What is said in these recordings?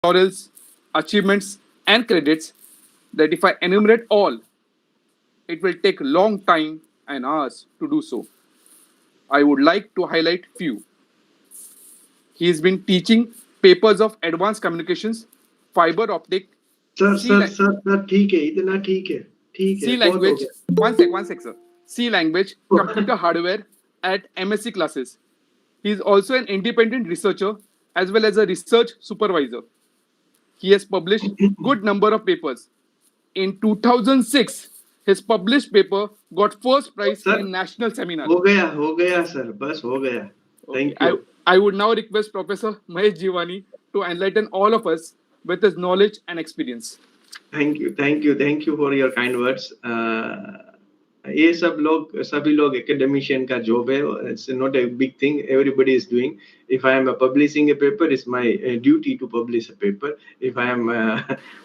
laurels, achievements, and credits that if I enumerate all, it will take long time and hours to do so. I would like to highlight few. He has been teaching papers of advanced communications, fiber optic, sir C, sir sir sir ठीक है, इतना ठीक है, C बहुत हो language. गया. One sec, sir. C language, computer hardware at MSc classes. He is also an independent researcher as well as a research supervisor. He has published good number of papers. In 2006, his published paper got first prize sir in national seminar. हो गया sir, बस हो गया. Okay, Thank you. I would now request Professor Mahesh Jivani to enlighten all of us with his knowledge and experience. Thank you for your kind words. ये सभी लोग academician का job है. It's not a big thing. Everybody is doing. If I am publishing a paper, it's my duty to publish a paper. If I am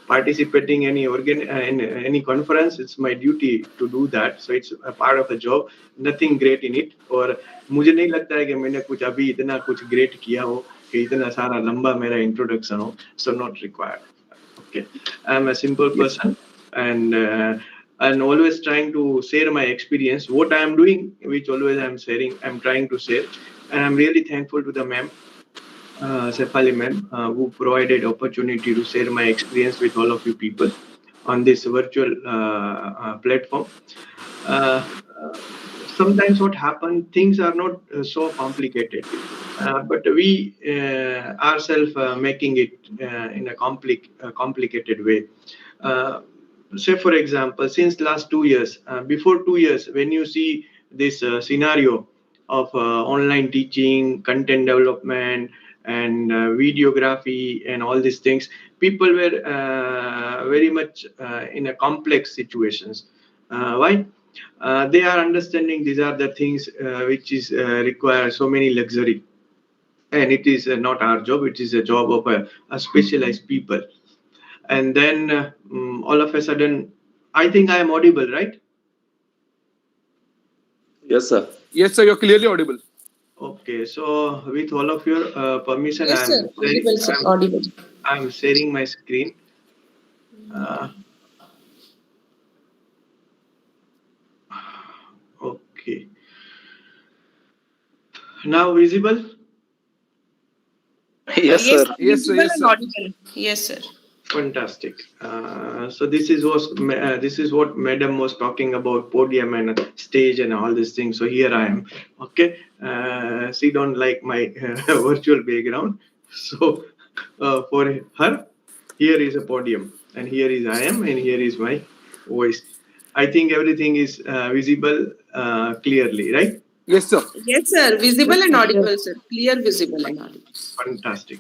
participating in any conference, it's my duty to do that. So it's a part of the job. Nothing great in it. और मुझे नहीं लगता है कि मैंने कुछ अभी इतना कुछ great किया हो कि इतना सारा लंबा मेरा introduction हो. So not required. Okay, I'm a simple person, and always trying to share my experience, what I am doing, which always I'm trying to share, and I'm really thankful to the ma'am, Sefali ma'am, who provided opportunity to share my experience with all of you people on this virtual platform. Uh, Sometimes what happens, things are not so complicated, but we ourselves making it in a complicated way. Say for example, since last 2 years, before 2 years, when you see this scenario of online teaching, content development, and videography and all these things, people were very much in a complex situations. Why? They are understanding these are the things which is require so many luxury, and it is not our job. It is a job of a specialized people. And then all of a sudden, I think I am audible, right? Yes, sir. Yes, sir, you're clearly audible. Okay, so with all of your permission, Yes, sir. Audible, sir. Audible. I'm sharing my screen. Okay, now visible. Yes, sir. Yes, sir. Visible Yes, and sir. audible. Yes, sir. Fantastic. So this is what Madam was talking about, podium and stage and all these things. So here I am. Okay, she don't like my virtual background. So for her, here is a podium, and here is I am, and here is my voice. I think everything is visible clearly, right? Yes, sir. Yes, sir. Visible and audible, sir. Clear, visible and audible. Fantastic.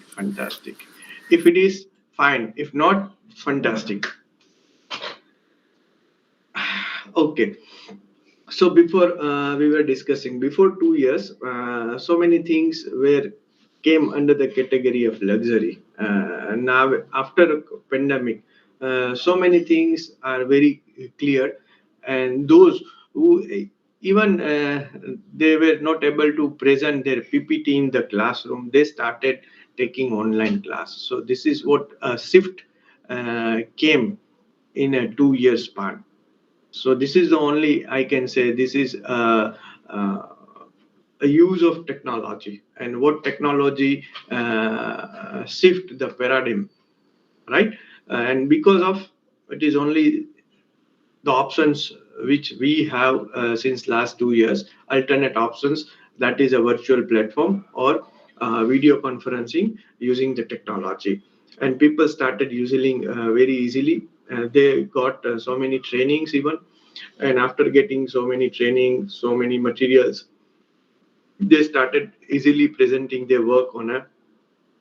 If it is, fine. If not, fantastic. Okay. So before we were discussing, before 2 years, so many things came under the category of luxury. Now after pandemic, so many things are very clear, and those who even they were not able to present their PPT in the classroom, they started taking online class. So this is what a shift came in a 2 year span. So this is the only I can say. This is a use of technology, and what technology shift the paradigm, right? And because of it is only the options which we have since last 2 years, alternate options, that is a virtual platform or video conferencing using the technology, and people started using very easily. They got so many trainings even, and after getting so many training, so many materials, they started easily presenting their work on a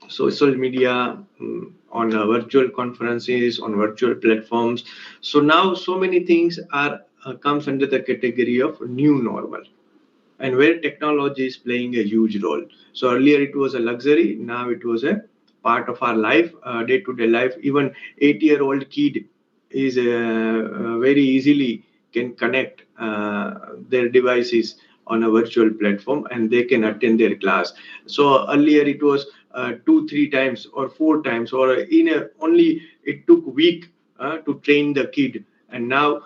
social media, on virtual conferences, on virtual platforms. So now so many things are comes under the category of new normal, and where technology is playing a huge role. So earlier it was a luxury, now it was a part of our life, day-to-day life. Even 8-year-old kid is very easily can connect their devices on a virtual platform, and they can attend their class. So earlier it was 2-3 times or 4 times, or only it took week to train the kid. And now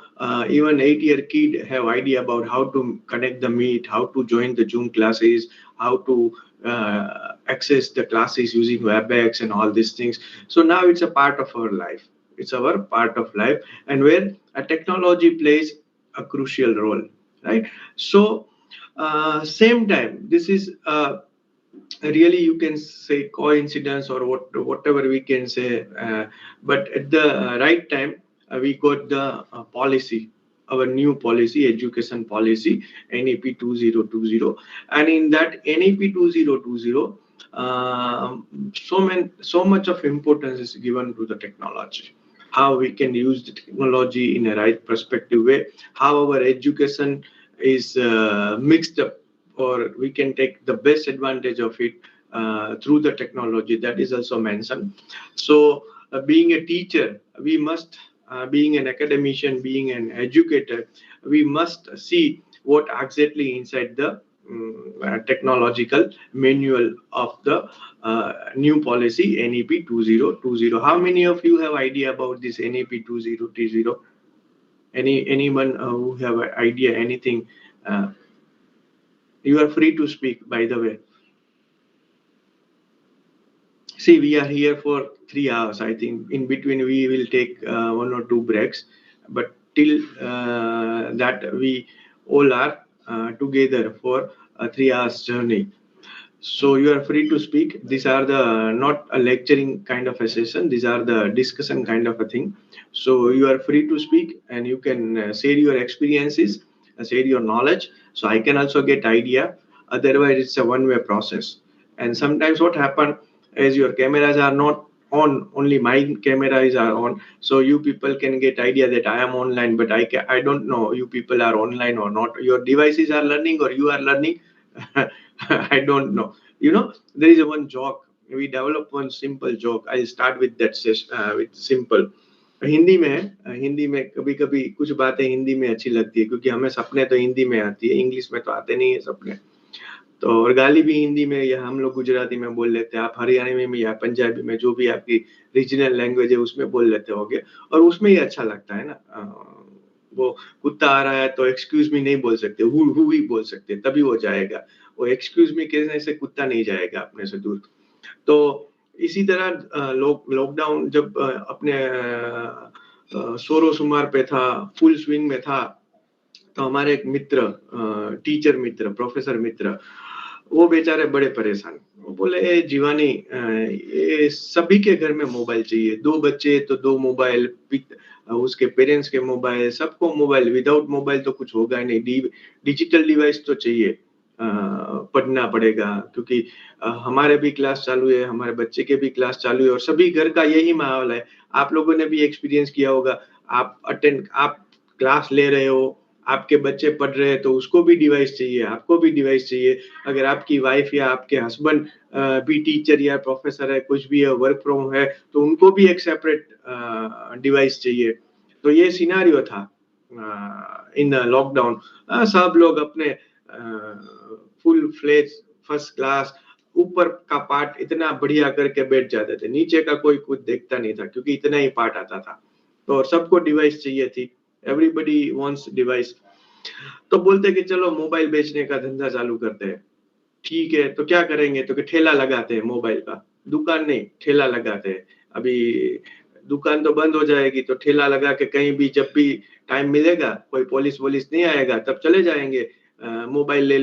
even 8-year kid have idea about how to connect the meet, how to join the Zoom classes, how to access the classes using WebEx and all these things. So now it's a part of our life. It's our part of life, and where a technology plays a crucial role, right? So same time, this is really, you can say, coincidence or whatever we can say, but at the right time we got the policy, our new policy, education policy, NEP 2020. And in that NEP 2020, so much of importance is given to the technology, how we can use the technology in a right perspective way, how our education is mixed up, or we can take the best advantage of it through the technology. That is also mentioned. So being a teacher, we must, being an academician, being an educator, we must see what exactly inside the technological manual of the new policy NEP 2020. How many of you have idea about this NEP 2020? Anyone who have an idea, anything? You are free to speak, by the way. See, we are here for 3 hours. I think in between we will take 1 or 2 breaks, but till that we all are together for a 3 hours journey. So you are free to speak. These are the not a lecturing kind of a session. These are the discussion kind of a thing. So you are free to speak, and you can share your experiences, share your knowledge. So I can also get idea. Otherwise, it's a one-way process. And sometimes what happen is your cameras are not on. Only my cameras are on. So you people can get idea that I am online, but I don't know you people are online or not. Your devices are learning or you are learning. I don't know. There is one joke. We develop one simple joke. I'll start with that with simple. Hindi में कभी कभी कुछ बातें हिंदी में अच्छी लगती है, क्योंकि हमें सपने तो हिंदी में आती है, इंग्लिश में तो आते नहीं है सपने। तो और गाली भी हिंदी में, या हम लोग गुजराती में बोल लेते हैं, आप हरियाणवी में या पंजाबी में, जो भी आपकी रीजनल लैंग्वेज है उसमें बोल लेते होगे, और उसमें ही अच्छा लगता है ना। वो कुत्ता आ रहा है तो एक्सक्यूज मी नहीं बोल सकते, हु ही बोल सकते, तभी वो जाएगा। वो एक्सक्यूज मी कहने से कुत्ता नहीं जाएगा अपने से दूर। तो इसी तरह लॉकडाउन जब अपने सोरो सुमार पे था, फुल स्विंग में था, तो हमारे एक मित्र, टीचर मित्र, प्रोफेसर मित्र, वो बेचारे बड़े परेशान। वो बोले, ए जीवानी, ये सभी के घर में मोबाइल चाहिए, 2 बच्चे तो 2 मोबाइल, उसके पेरेंट्स के मोबाइल, सबको मोबाइल, विदाउट मोबाइल तो कुछ होगा ही नहीं, डिजिटल डिवाइस तो चाहिए, पढ़ना पड़ेगा, क्योंकि हमारे भी क्लास चालू है, हमारे बच्चे के भी क्लास चालू है, और सभी घर का यही माहौल है। आप लोगों ने भी एक्सपीरियंस किया होगा, आप क्लास ले रहे हो, आपके बच्चे पढ़ रहे हैं, तो उसको भी डिवाइस चाहिए, आपको भी डिवाइस चाहिए। अगर आपकी वाइफ या आपके हस्बैंड भी टीचर या प्रोफेसर है, कुछ भी है, वर्क फ्रॉम है, तो उनको भी एक सेपरेट डिवाइस चाहिए। तो ये सिनेरियो था इन लॉकडाउन। सब लोग अपने फुल फ्लेज फर्स्ट क्लास ऊपर का पार्ट इतना बढ़िया करके बैठ जाते थे, नीचे का कोई कुछ देखता नहीं था, क्योंकि इतना ही पार्ट आता था। तो सबको डिवाइस चाहिए थी, एवरीबडी वांट्स डिवाइस। तो बोलते कि चलो मोबाइल बेचने का धंधा चालू करते हैं। ठीक है, तो क्या करेंगे? तो कि ठेला लगाते हैं मोबाइल का, दुकान नहीं, ठेला लगाते हैं। अभी दुकान तो बंद हो जाएगी, तो ठेला लगा के कहीं भी जब भी टाइम मिलेगा, कोई पुलिस नहीं आएगा, तब चले जाएंगे, मोबाइल ले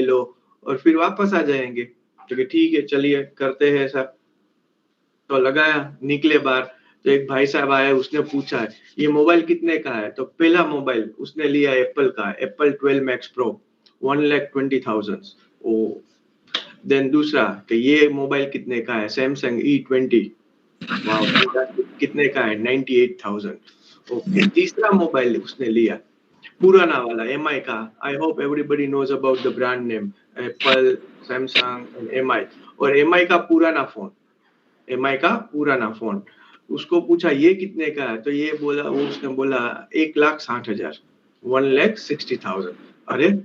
लो और फिर वापस आ जाएंगे। तो ठीक है, चलिए करते हैं ऐसा। तो लगाया, निकले बाहर, तो एक भाई साहब आए, उसने पूछा ये मोबाइल कितने का है? तो पहला मोबाइल उसने लिया एप्पल का, एप्पल 12 मैक्स प्रो, 1,20,000। ओ, देन दूसरा कि ये मोबाइल कितने का है? सैमसंग E20, कितने का है? 98,000। ओके, तीसरा मोबाइल उसने लिया, पुराना वाला, MI का। I hope everybody knows about the brand name, Apple, Samsung and MI। और MI का पुराना फोन, उसको पूछा ये कितने का है? तो ये बोला, उसने बोला 1,60,000, 1,60,000। अरे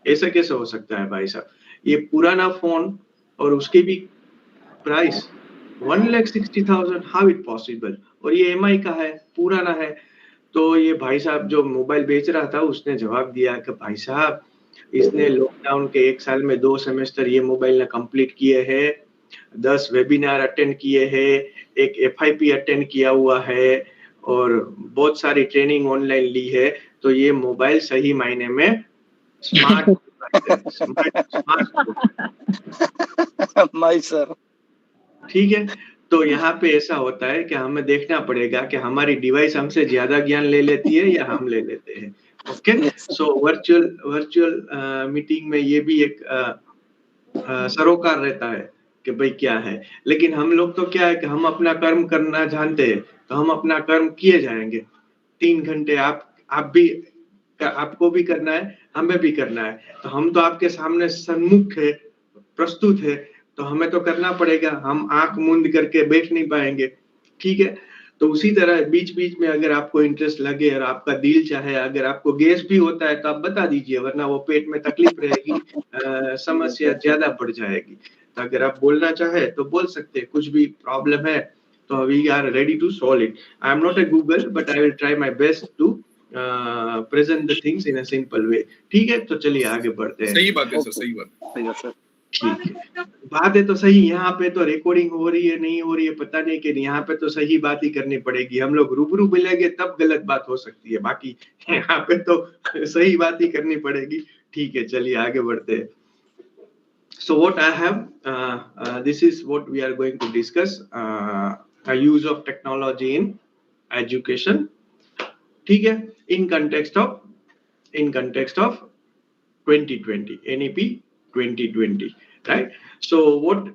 ऐसा कैसे हो सकता है भाई साहब? ये पुराना फोन और उसके भी price 1,60,000, how it possible? और ये MI का है, पुराना है। तो ये भाई साहब जो मोबाइल बेच रहा था उसने जवाब दिया कि भाई साहब इसने लॉकडाउन के 1 साल में 2 सेमेस्टर ये मोबाइल ने कंप्लीट किए हैं, 10 वेबिनार अटेंड किए हैं, एक FIP अटेंड किया हुआ है और बहुत सारी ट्रेनिंग ऑनलाइन ली है। तो ये मोबाइल सही मायने में स्मार्ट माय सर। ठीक है। तो यहाँ पे ऐसा होता है कि हमें देखना पड़ेगा कि हमारी डिवाइस हमसे ज्यादा ज्ञान ले लेती है या हम ले लेते हैं। ओके, सो वर्चुअल मीटिंग में ये भी एक सरोकार रहता है कि भाई क्या है, लेकिन हम लोग तो क्या है कि हम अपना कर्म करना जानते हैं, तो हम अपना कर्म किए जाएंगे। 3 घंटे आप भी, आपको भी करना है, हमें भी करना है, तो हम तो आपके सामने सन्मुख है, प्रस्तुत है, तो हमें तो करना पड़ेगा। हम आंख मूंद करके बैठ नहीं पाएंगे, ठीक है। तो उसी तरह बीच बीच में अगर आपको इंटरेस्ट लगे और आपका दिल चाहे, अगर आपको गैस भी होता है तो आप बता दीजिए, वरना वो पेट में तकलीफ रहेगी, समस्या ज्यादा बढ़ जाएगी। तो अगर आप बोलना चाहे तो बोल सकते हैं, कुछ भी प्रॉब्लम है तो we are ready to solve it. I am not a Google, but I will try my best to present the things in a simple way. ठीक है, तो चलिए आगे बढ़ते हैं। सही बात है सर, सही बात सही है सर। ठीक है, बात है तो सही। यहाँ पे तो रिकॉर्डिंग हो रही है नहीं हो रही है पता नहीं, कि यहाँ पे तो सही बात ही करनी पड़ेगी। हम लोग रूबरू मिलेंगे तब गलत बात हो सकती है, बाकी यहाँ पे तो सही बात ही करनी पड़ेगी। ठीक है, चलिए आगे बढ़ते हैं। So what I have, this is what we are going to discuss, a use of technology in education. ठीक है, in context of 2020, NEP 2020, right? So what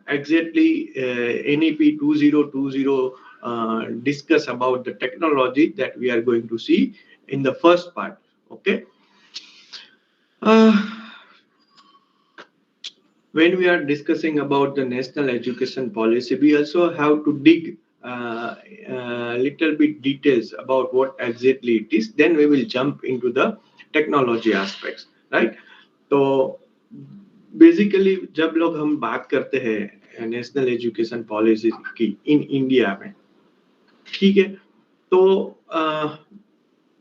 exactly NEP 2020 discuss about the technology that we are going to see in the first part, okay? When we are discussing about the national education policy, we also have to dig little bit details about what exactly it is. Then we will jump into the technology aspects, right? तो basically जब लोग हम बात करते हैं national education policy की in India में, ठीक है, तो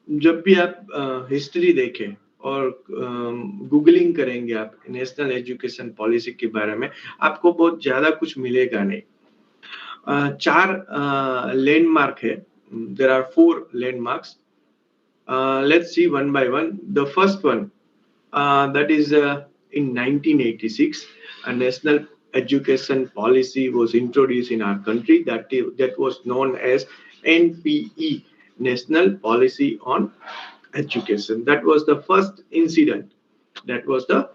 जब भी आप हिस्ट्री देखें और गूगलिंग करेंगे आप नेशनल एजुकेशन पॉलिसी के बारे में, आपको बहुत ज्यादा कुछ मिलेगा नहीं। 4 लैंडमार्क है, there are 4 landmarks. Let's see one by one. The first one, that is in 1986, a national education policy was introduced in our country, that was known as NPE, National Policy on Education. That was the first incident. That was the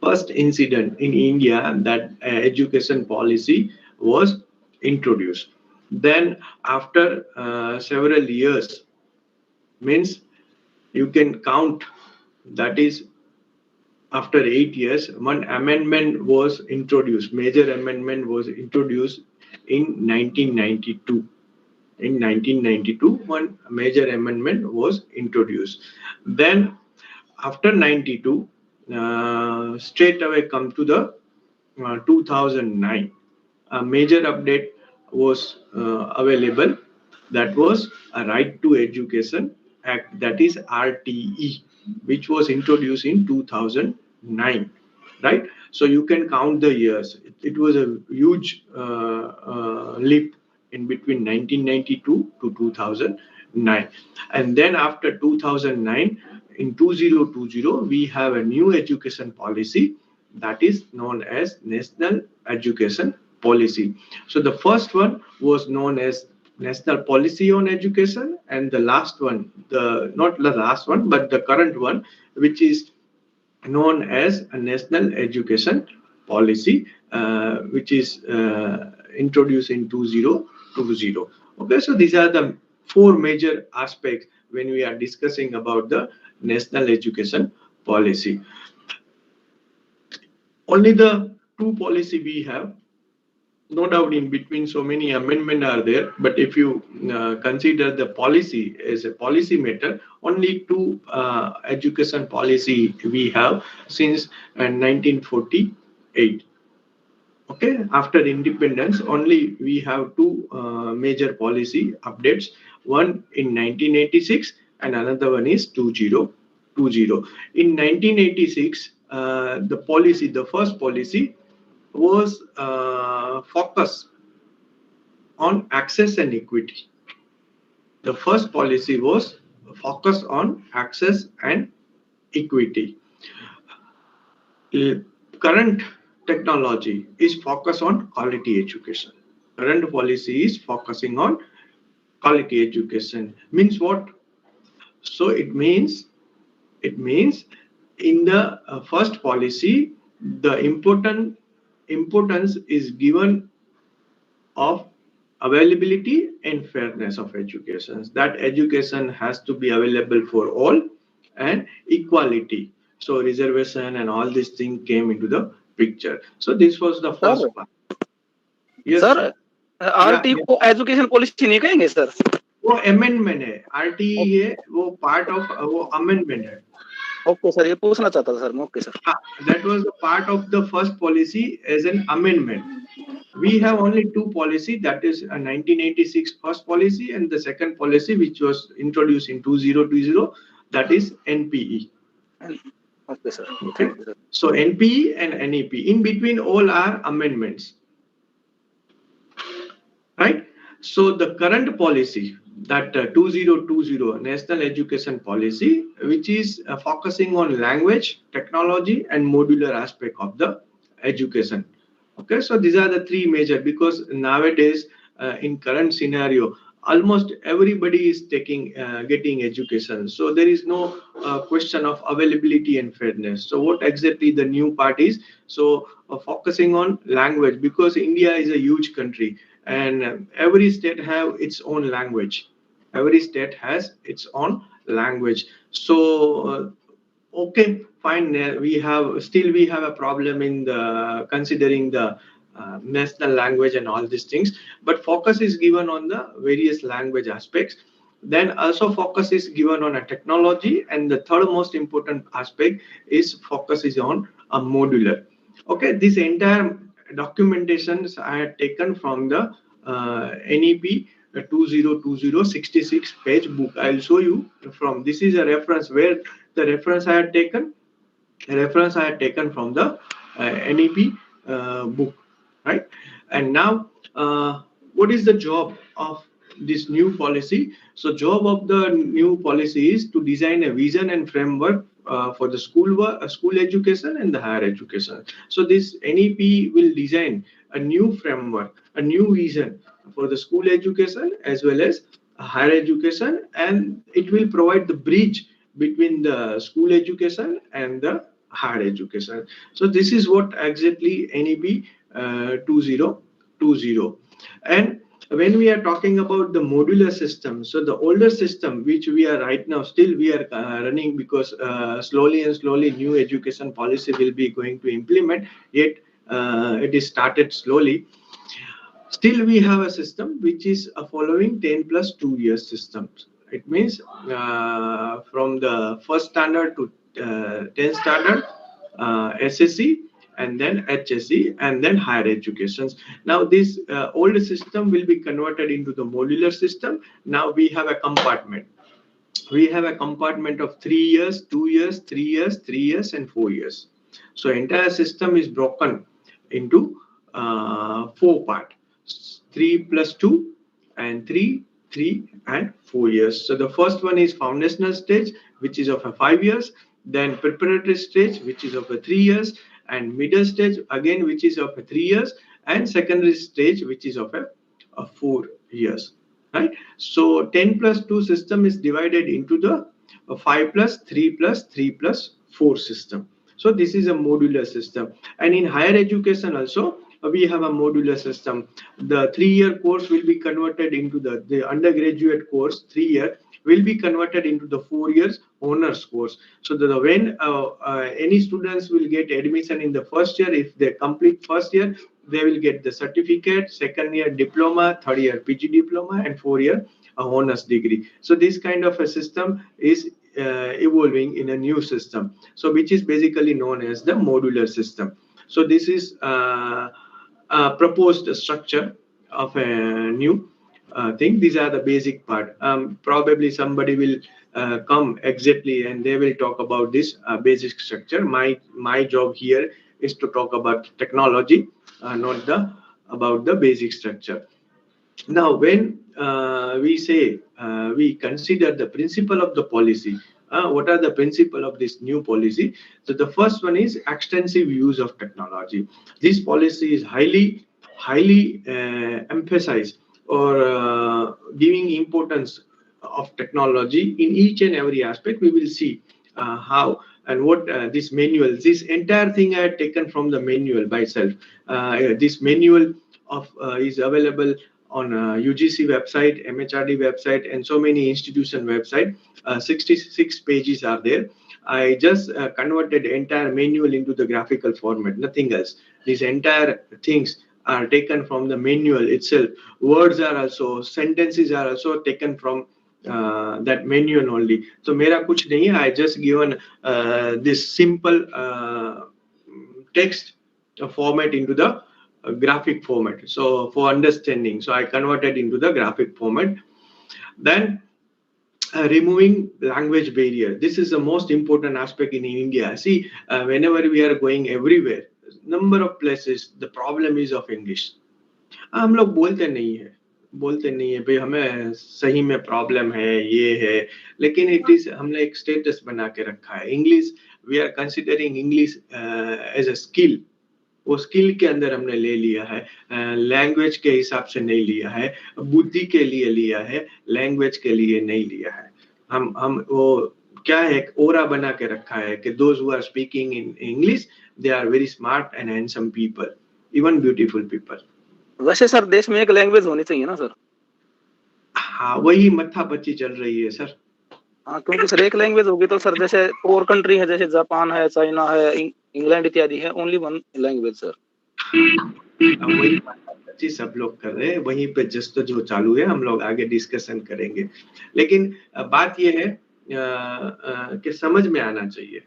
first incident in India that education policy was introduced. Then after several years, means you can count, that is after 8 years, one amendment was introduced. Major amendment was introduced in 1992. In 1992, one major amendment was introduced. Then after 92, straight away come to the 2009. A major update was available. That was a Right to Education Act, that is RTE, which was introduced in 2009, right? So you can count the years. It was a huge leap in between 1992 to 2009. And then after 2009, in 2020, we have a new education policy that is known as National Education Policy. So the first one was known as National Policy on Education, and the last one, not the last one, but the current one, which is known as a National Education Policy, which is introduced in 2020. Okay, so these are the 4 major aspects when we are discussing about the National Education Policy. Only the 2 policy we have. No doubt in between so many amendments are there, but if you consider the policy as a policy matter, only 2 education policy we have since 1948. Okay, after independence, only we have two major policy updates. One in 1986 and another one is 2020. In 1986, the first policy was focus on access and equity. The first policy was focus on access and equity. Current technology is focus on quality education. Current policy is focusing on quality education. Means what? So it means in the first policy, the importance is given of availability and fairness of education. That education has to be available for all and equality. So reservation and all these things came into the picture. So this was the sir first part. Yes, sir sir. RT Yeah. को education policy नहीं कहेंगे sir? वो amendment है, RTE है, वो part of वो amendment है. Okay sir, ये पूछना चाहता था सर मैं. Okay sir. That was the part of the first policy as an amendment. We have only two policy, that is a 1986 first policy and the second policy which was introduced in 2020, that is NPE. Okay sir. Okay, so NPE and NEP, in between all are amendments, right? So the current policy, that 2020 National Education Policy, which is focusing on language, technology and modular aspect of the education. Okay, so these are the three major, because nowadays in current scenario almost everybody is getting education, so there is no question of availability and fairness. So what exactly the new part is? So focusing on language, because India is a huge country and every state have its own language. Every state has its own language. So okay, fine, we have a problem in the considering the national language and all these things, but focus is given on the various language aspects. Then also focus is given on a technology, and the third most important aspect is focus is on a modular. Okay, this entire documentations I had taken from the NEP 2020 66 page book. I'll show you from, this is a reference where the reference I had taken from the NEP book, right? And now what is the job of this new policy? So job of the new policy is to design a vision and framework for the school education and the higher education. So this NEP will design a new framework, a new vision for the school education as well as higher education, and it will provide the bridge between the school education and the higher education. So this is what exactly NEP 2020. And when we are talking about the modular system, so the older system which we are right now still we are running, because slowly and slowly new education policy will be going to implement, yet it is started slowly. Still we have a system which is following 10 plus 2 years system. It means from the first standard to 10th standard, SSC, and then HSC, and then higher educations. Now this old system will be converted into the modular system. Now we have a compartment. We have a compartment of 3 years, 2 years, 3 years, 3 years, and 4 years. So entire system is broken into 4 parts: 3 plus 2, and 3, 3, and 4 years. So the first one is foundational stage, which is of a 5 years, then preparatory stage, which is of a 3 years, and middle stage again, which is of a 3 years, and secondary stage, which is of a 4 years. Right? So 10 plus 2 system is divided into the 5 plus 3 plus 3 plus 4 system. So this is a modular system. And in higher education also, we have a modular system. The 3-year course will be converted into the undergraduate course, 3-year will be converted into the 4 years honors course. So when any students will get admission in the first year, if they complete first year, they will get the certificate, second year diploma, third year PG diploma, and 4-year honors degree. So this kind of a system is evolving in a new system, so which is basically known as the modular system. So this is proposed structure of a new thing. These are the basic part. Probably somebody will come exactly and they will talk about this basic structure. My job here is to talk about technology, not about the basic structure. Now, when we say we consider the principle of the policy, what are the principle of this new policy? So the first one is extensive use of technology. This policy is highly emphasized or giving importance of technology in each and every aspect. We will see how and what this manual, this entire thing I had taken from the manual by itself. This manual of is available on UGC website, MHRD website, and so many institution website. 66 pages are there. I just converted entire manual into the graphical format, nothing else. These entire things are taken from the manual itself. Words are also, sentences are also taken from that manual only. So mera kuch nahi hai. I just given this simple text format into the graphic format, so for understanding, so I converted into the graphic format. Then removing language barrier. This is the most important aspect in India. See, whenever we are going everywhere, number of places, the problem is of English. हम लोग बोलते नहीं है भाई हमें सही में problem है, ये है, लेकिन इट इज हमने एक स्टेटस बना के रखा है English. We are considering English as a skill. वो स्किल के अंदर हमने ले लिया है, लैंग्वेज के हिसाब से नहीं लिया है, बुद्धि के लिए लिया है, लैंग्वेज के लिए नहीं लिया है. हम वो क्या है, एक ओरा बना के रखा है कि those who are speaking in English they are very smart and handsome people, even beautiful people. वैसे सर देश में एक लैंग्वेज होनी चाहिए ना सर. हाँ, वही मत्थापच्ची चल रही है सर. हाँ, क्योंकि सर एक लैंग्वेज होगी तो सर जैसे और कंट्री है, जैसे जापान है, चाइना है, इंग्लैंड इत्यादि है, ओनली वन लैंग्वेज सर. वही मत्थापच्ची सब लोग कर रहे हैं, वहीं पे जस्ट जो चालू है, हम लोग आगे डिस्कशन करेंगे. लेकिन बात ये है कि समझ में आना चाहिए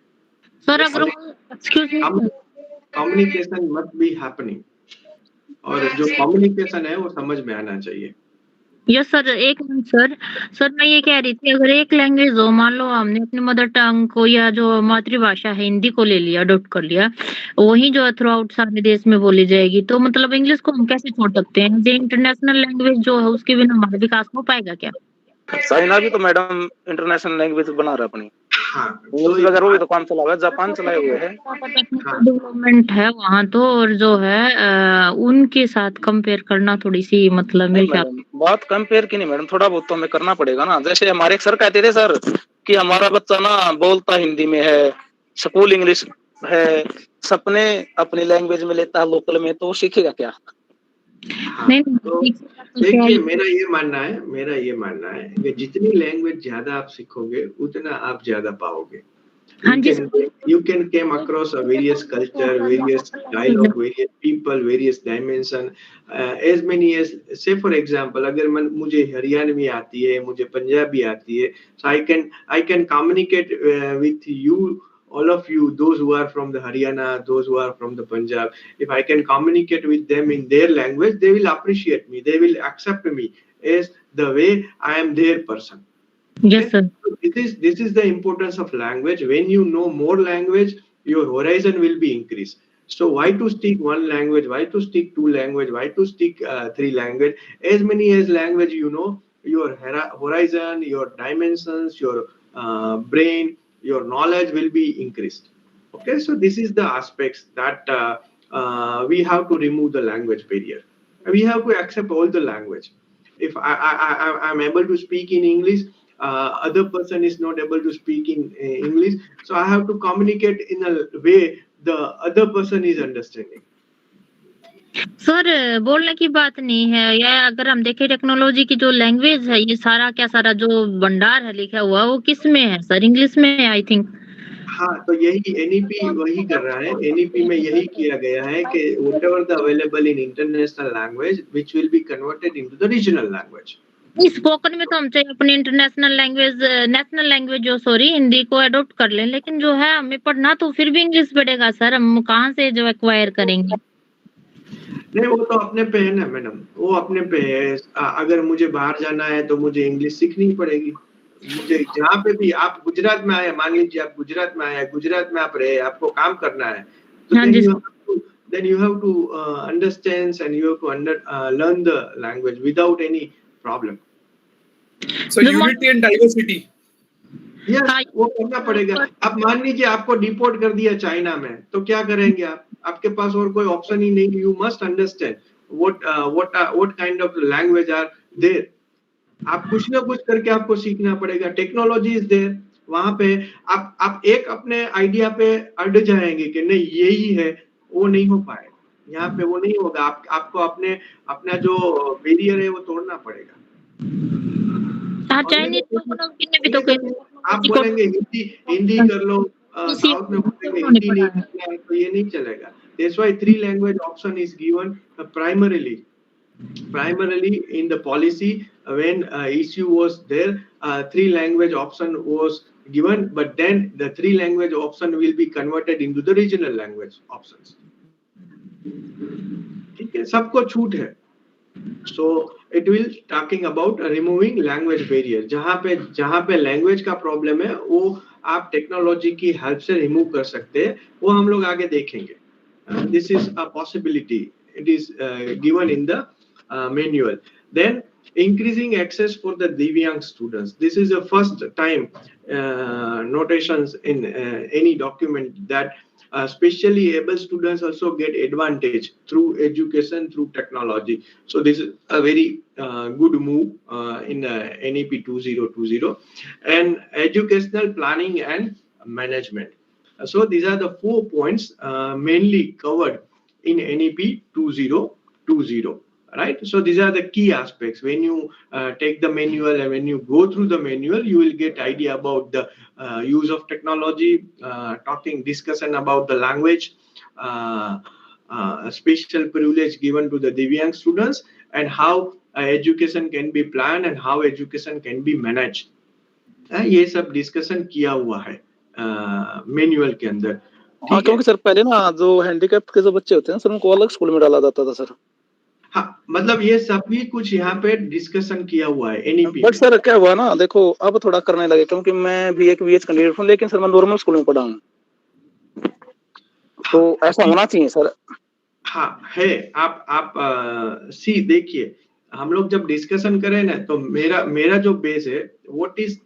सर. अगर कम्युनिकेशन मस्ट बी हैपनिंग, और जो कम्युनिकेशन है वो समझ में आना चाहिए. Yes sir. एक सर मैं ये कह रही थी, अगर एक लैंग्वेज हो, मान लो हमने अपनी मदर टंग को या जो मातृभाषा है हिंदी को ले लिया, अडॉप्ट कर लिया, वही जो थ्रू आउट सारे देश में बोली जाएगी, तो मतलब इंग्लिश को हम कैसे छोड़ सकते हैं? जो इंटरनेशनल लैंग्वेज जो है उसके बिना हमारा विकास हो पाएगा क्या? चाइना भी तो मैडम इंटरनेशनल लैंग्वेज बना रहा है अपनी. हाँ, इंग्लिश वगैरह वो भी तो काम चला हुआ है, जापान चलाए हुए है. डेवलपमेंट है वहाँ तो, और जो है उनके साथ कंपेयर करना थोड़ी सी मतलब मेरे ख्याल. बात कंपेयर की नहीं मैडम, थोड़ा बहुत तो हमें करना पड़ेगा ना. जैसे हमारे एक सर कहते थे सर कि हमारा बच्चा ना बोलता हिंदी में है, स्कूल इंग्लिश है, सपने अपनी लैंग्वेज में लेता है लोकल में, तो वो सीखेगा क्या? नहीं, तो देखिए, मेरा ये मानना है कि जितनी लैंग्वेज ज्यादा आप सीखोगे उतना आप ज्यादा पाओगे. You can came across a various culture, various dialogue, various people, various dimension, as many as, say for example, अगर मुझे हरियाणवी आती है, मुझे पंजाबी आती है, so I can communicate with you, all of you, those who are from the Haryana, those who are from the Punjab. If I can communicate with them in their language, they will appreciate me, they will accept me as the way I am their person. Yes sir. This is the importance of language. When you know more language, your horizon will be increased. So why to stick one language? Why to stick two language? Why to stick three language? As many as language you know, your horizon, your dimensions, your brain, your knowledge will be increased. Okay, so this is the aspects that we have to remove the language barrier. We have to accept all the language. If I'm able to speak in English, other person is not able to speak in English, so I have to communicate in a way the other person is understanding. Sir बोलने की बात नहीं है, या अगर हम देखें technology की जो लैंग्वेज है, ये सारा जो भंडार है लिखा हुआ, वो किस में है सर? इंग्लिश में है आई थिंक. हाँ, तो यही एनईपी वही कर रहा है. एनईपी में यही किया गया है कि whatever the available in international language, which will be converted into the regional language. Spoken में तो हम चाहे अपनी इंटरनेशनल लैंग्वेज, नेशनल लैंग्वेज जो हिंदी को अडॉप्ट कर लें, लेकिन जो है हमें पढ़ना तो फिर भी इंग्लिश पड़ेगा सर. हम कहाँ से जो एक्वायर करेंगे? नहीं, वो तो अपने पे है ना मैडम, वो अपने पे है। अगर मुझे बाहर जाना है तो मुझे इंग्लिश सीखनी पड़ेगी। मुझे जहाँ पे भी, आप गुजरात में आए, मान लीजिए आप गुजरात में आए, गुजरात में आप रहे, आपको काम करना है, तो हाँ जी sir. then you have to understand and you have to learn the language without any problem. So unity and diversity. Yes, हाँ, वो करना पड़ेगा। अब मान लीजिए आपको डिपोर्ट कर दिया चाइना में, तो क्या करेंगे आप? आपके पास और कोई ऑप्शन ही नहीं। You must understand what kind of language are there. आप कुछ ना कुछ करके आपको सीखना पड़ेगा। टेक्नोलॉजी इज देयर, वहां पे आप एक अपने आइडिया पे अड़ जाएंगे कि नहीं यही है, वो नहीं हो पाएगा। यहाँ पे वो नहीं होगा। आपको अपना जो बैरियर है वो तोड़ना पड़ेगा। हाँ, चाइनीज लोगों ने भी तो कहीं आप बोलेंगे हिंदी कर लो, साउथ में बोलेंगे हिंदी नहीं करना है, तो ये नहीं चलेगा। That's why 3 language option is given primarily in the policy. When issue was there, 3 language option was given, but then the 3 language option will be converted into the regional language options. ठीक है, सबको छूट है। So it will talking about removing language barrier. जहाँ पे language का problem है, वो आप टेक्नोलॉजी की हेल्प से रिमूव कर सकते हैं। वो हम लोग आगे देखेंगे। This is a possibility. It is given in the manual. Then increasing access for the Divyang students. This is the first time notations in any document that specially able students also get advantage through education, through technology. So this is a very good move in NEP 2020 and educational planning and management. So these are the 4 points mainly covered in NEP 2020. Right, so these are the key aspects. When you take the manual and when you go through the manual, you will get idea about the use of technology, discussion about the language, special privilege given to the Divyang students, and how education can be planned and how education can be managed. ये सब discussion किया हुआ है manual के अंदर। हाँ, क्योंकि sir पहले ना जो हैंडीकैप के जो बच्चे होते हैं सर, उनको अलग स्कूल में डाला जाता था सर। हाँ, मतलब ये सभी कुछ यहाँ पे डिस्कशन किया हुआ है एनईपी। बट सर क्या हुआ ना, देखो अब थोड़ा करने लगे, क्योंकि मैं भी एक वीएच कैंडिडेट हूँ, लेकिन सर मैं नॉर्मल स्कूल में पढ़ा हूँ, तो ऐसा होना चाहिए सर। हाँ है। आप सी देखिए, हम लोग जब डिस्कशन करें ना, तो मेरा जो बेस है, what is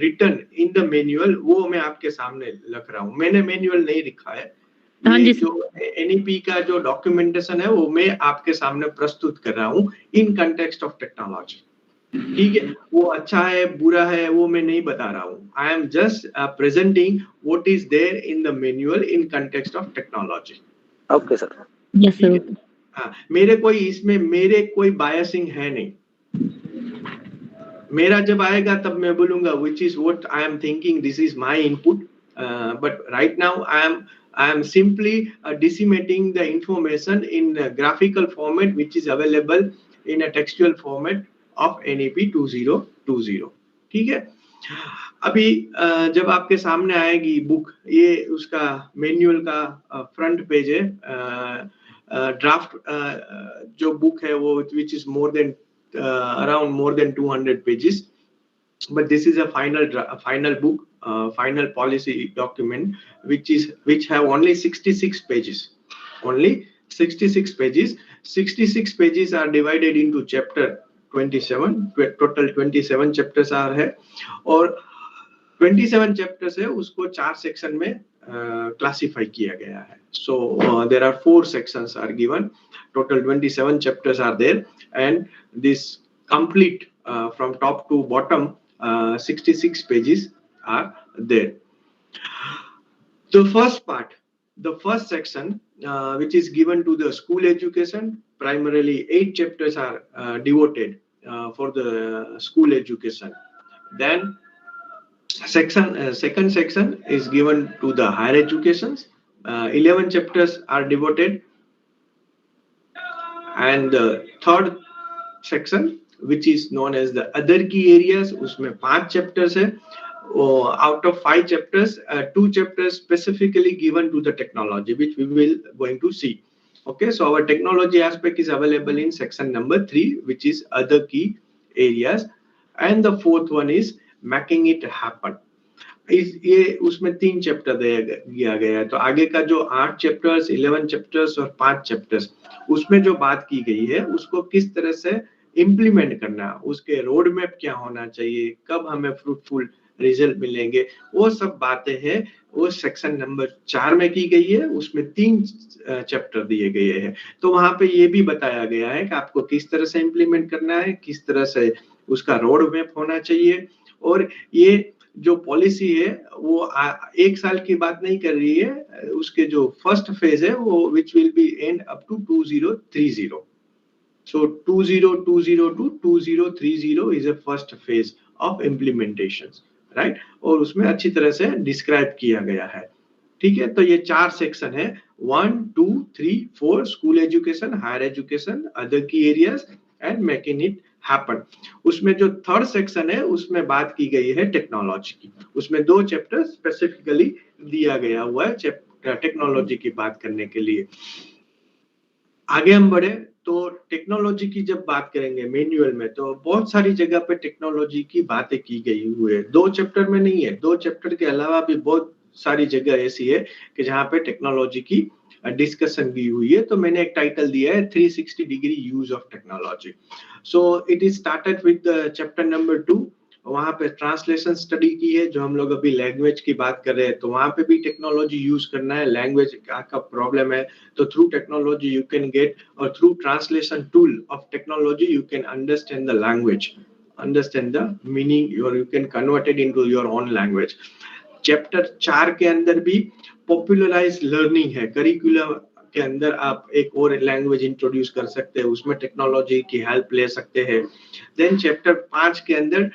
written in the manual, वो मैं आपके सामने रख रहा हूँ। मैंने मैनुअल नहीं लिखा है। ये जो एनईपी का जो डॉक्यूमेंटेशन है, वो मैं आपके सामने प्रस्तुत कर रहा हूँ इन कंटेक्स्ट ऑफ टेक्नोलॉजी। ठीक है, वो अच्छा है बुरा है वो मैं नहीं बता रहा हूँ। I am just presenting what is there in the manual in context of technology. Okay sir. Yes sir. हाँ, मेरे कोई बायसिंग है नहीं। मेरा जब आएगा तब मैं बोलूंगा which is what I am thinking, this is my input, but right now I am simply disseminating the information in a graphical format which is available in a textual format of NEP 2020। ठीक है, अभी जब आपके सामने आएगी book, ये उसका manual का फ्रंट पेज है। ड्राफ्ट जो बुक है वो which is around more than 200 pages, but this is a final book, final policy document which have only 66 pages. Only 66 pages. 66 pages are divided into chapter 27. Total 27 chapters are है, और 27 chapters है, उसको 4 section में classify किया गया है। So there are 4 sections are given. Total 27 chapters are there, and this complete from top to bottom 66 pages are there. The first part, the first section which is given to the school education, primarily 8 chapters are devoted for the school education. Then second section is given to the higher educations. 11 chapters are devoted, and the third section which is known as the other key areas, उसमें 5 chapters है। Out of 5 chapters, 2 chapters specifically given to the technology, which we will going to see. Okay, so our technology aspect is available in section number 3, which is other key areas, and the fourth one is making it happen. ये उसमें 3 chapter दिया गया है। तो आगे का जो 8 chapters, 11 chapters और 5 चैप्टर्स, उसमें जो बात की गई है उसको किस तरह से इम्प्लीमेंट करना, उसके रोड मैप क्या होना चाहिए, कब हमें फ्रूटफुल रिजल्ट मिलेंगे, वो सब बातें हैं, वो सेक्शन नंबर 4 में की गई है। उसमें 3 चैप्टर दिए गए हैं। तो वहां पे ये भी बताया गया है कि आपको किस तरह से इम्प्लीमेंट करना है, किस तरह से उसका रोड मैप होना चाहिए। और ये जो पॉलिसी है वो 1 साल की बात नहीं कर रही है, उसके जो फर्स्ट फेज है वो which will be end up to 2030। So 2020 to 2030 is a first phase of implementations, right? और उसमें अच्छी तरह से डिस्क्राइब किया गया है। ठीक है, तो ये 4 सेक्शन है, 1, 2, 3, 4, school education, higher education, other key areas and making it happen. उसमें जो थर्ड सेक्शन है उसमें बात की गई है टेक्नोलॉजी की। उसमें 2 चैप्टर स्पेसिफिकली दिया गया हुआ है टेक्नोलॉजी की बात करने के लिए। आगे हम बढ़े तो टेक्नोलॉजी की जब बात करेंगे मैनुअल में, तो बहुत सारी जगह पे टेक्नोलॉजी की बातें की गई हुई है। 2 चैप्टर में नहीं है, 2 चैप्टर के अलावा भी बहुत सारी जगह ऐसी है कि जहाँ पे टेक्नोलॉजी की डिस्कशन भी हुई है। तो मैंने एक टाइटल दिया है 360 degree use of technology. So it is started with chapter number 2। वहां पे ट्रांसलेशन स्टडी की है, जो हम लोग अभी लैंग्वेज की बात कर रहे हैं, तो वहां पे भी टेक्नोलॉजी यूज करना है। लैंग्वेज का प्रॉब्लम है तो through technology you can get, और through translation tool of technology you can understand the language, understand the meaning, और you can convert it into your own language. Chapter 4 के अंदर भी पॉपुलराइज लर्निंग है, curriculum के अंदर आप एक और लैंग्वेज इंट्रोड्यूस कर सकते हैं, उसमें टेक्नोलॉजी की हेल्प ले सकते हैं। देन चैप्टर 5 के अंदर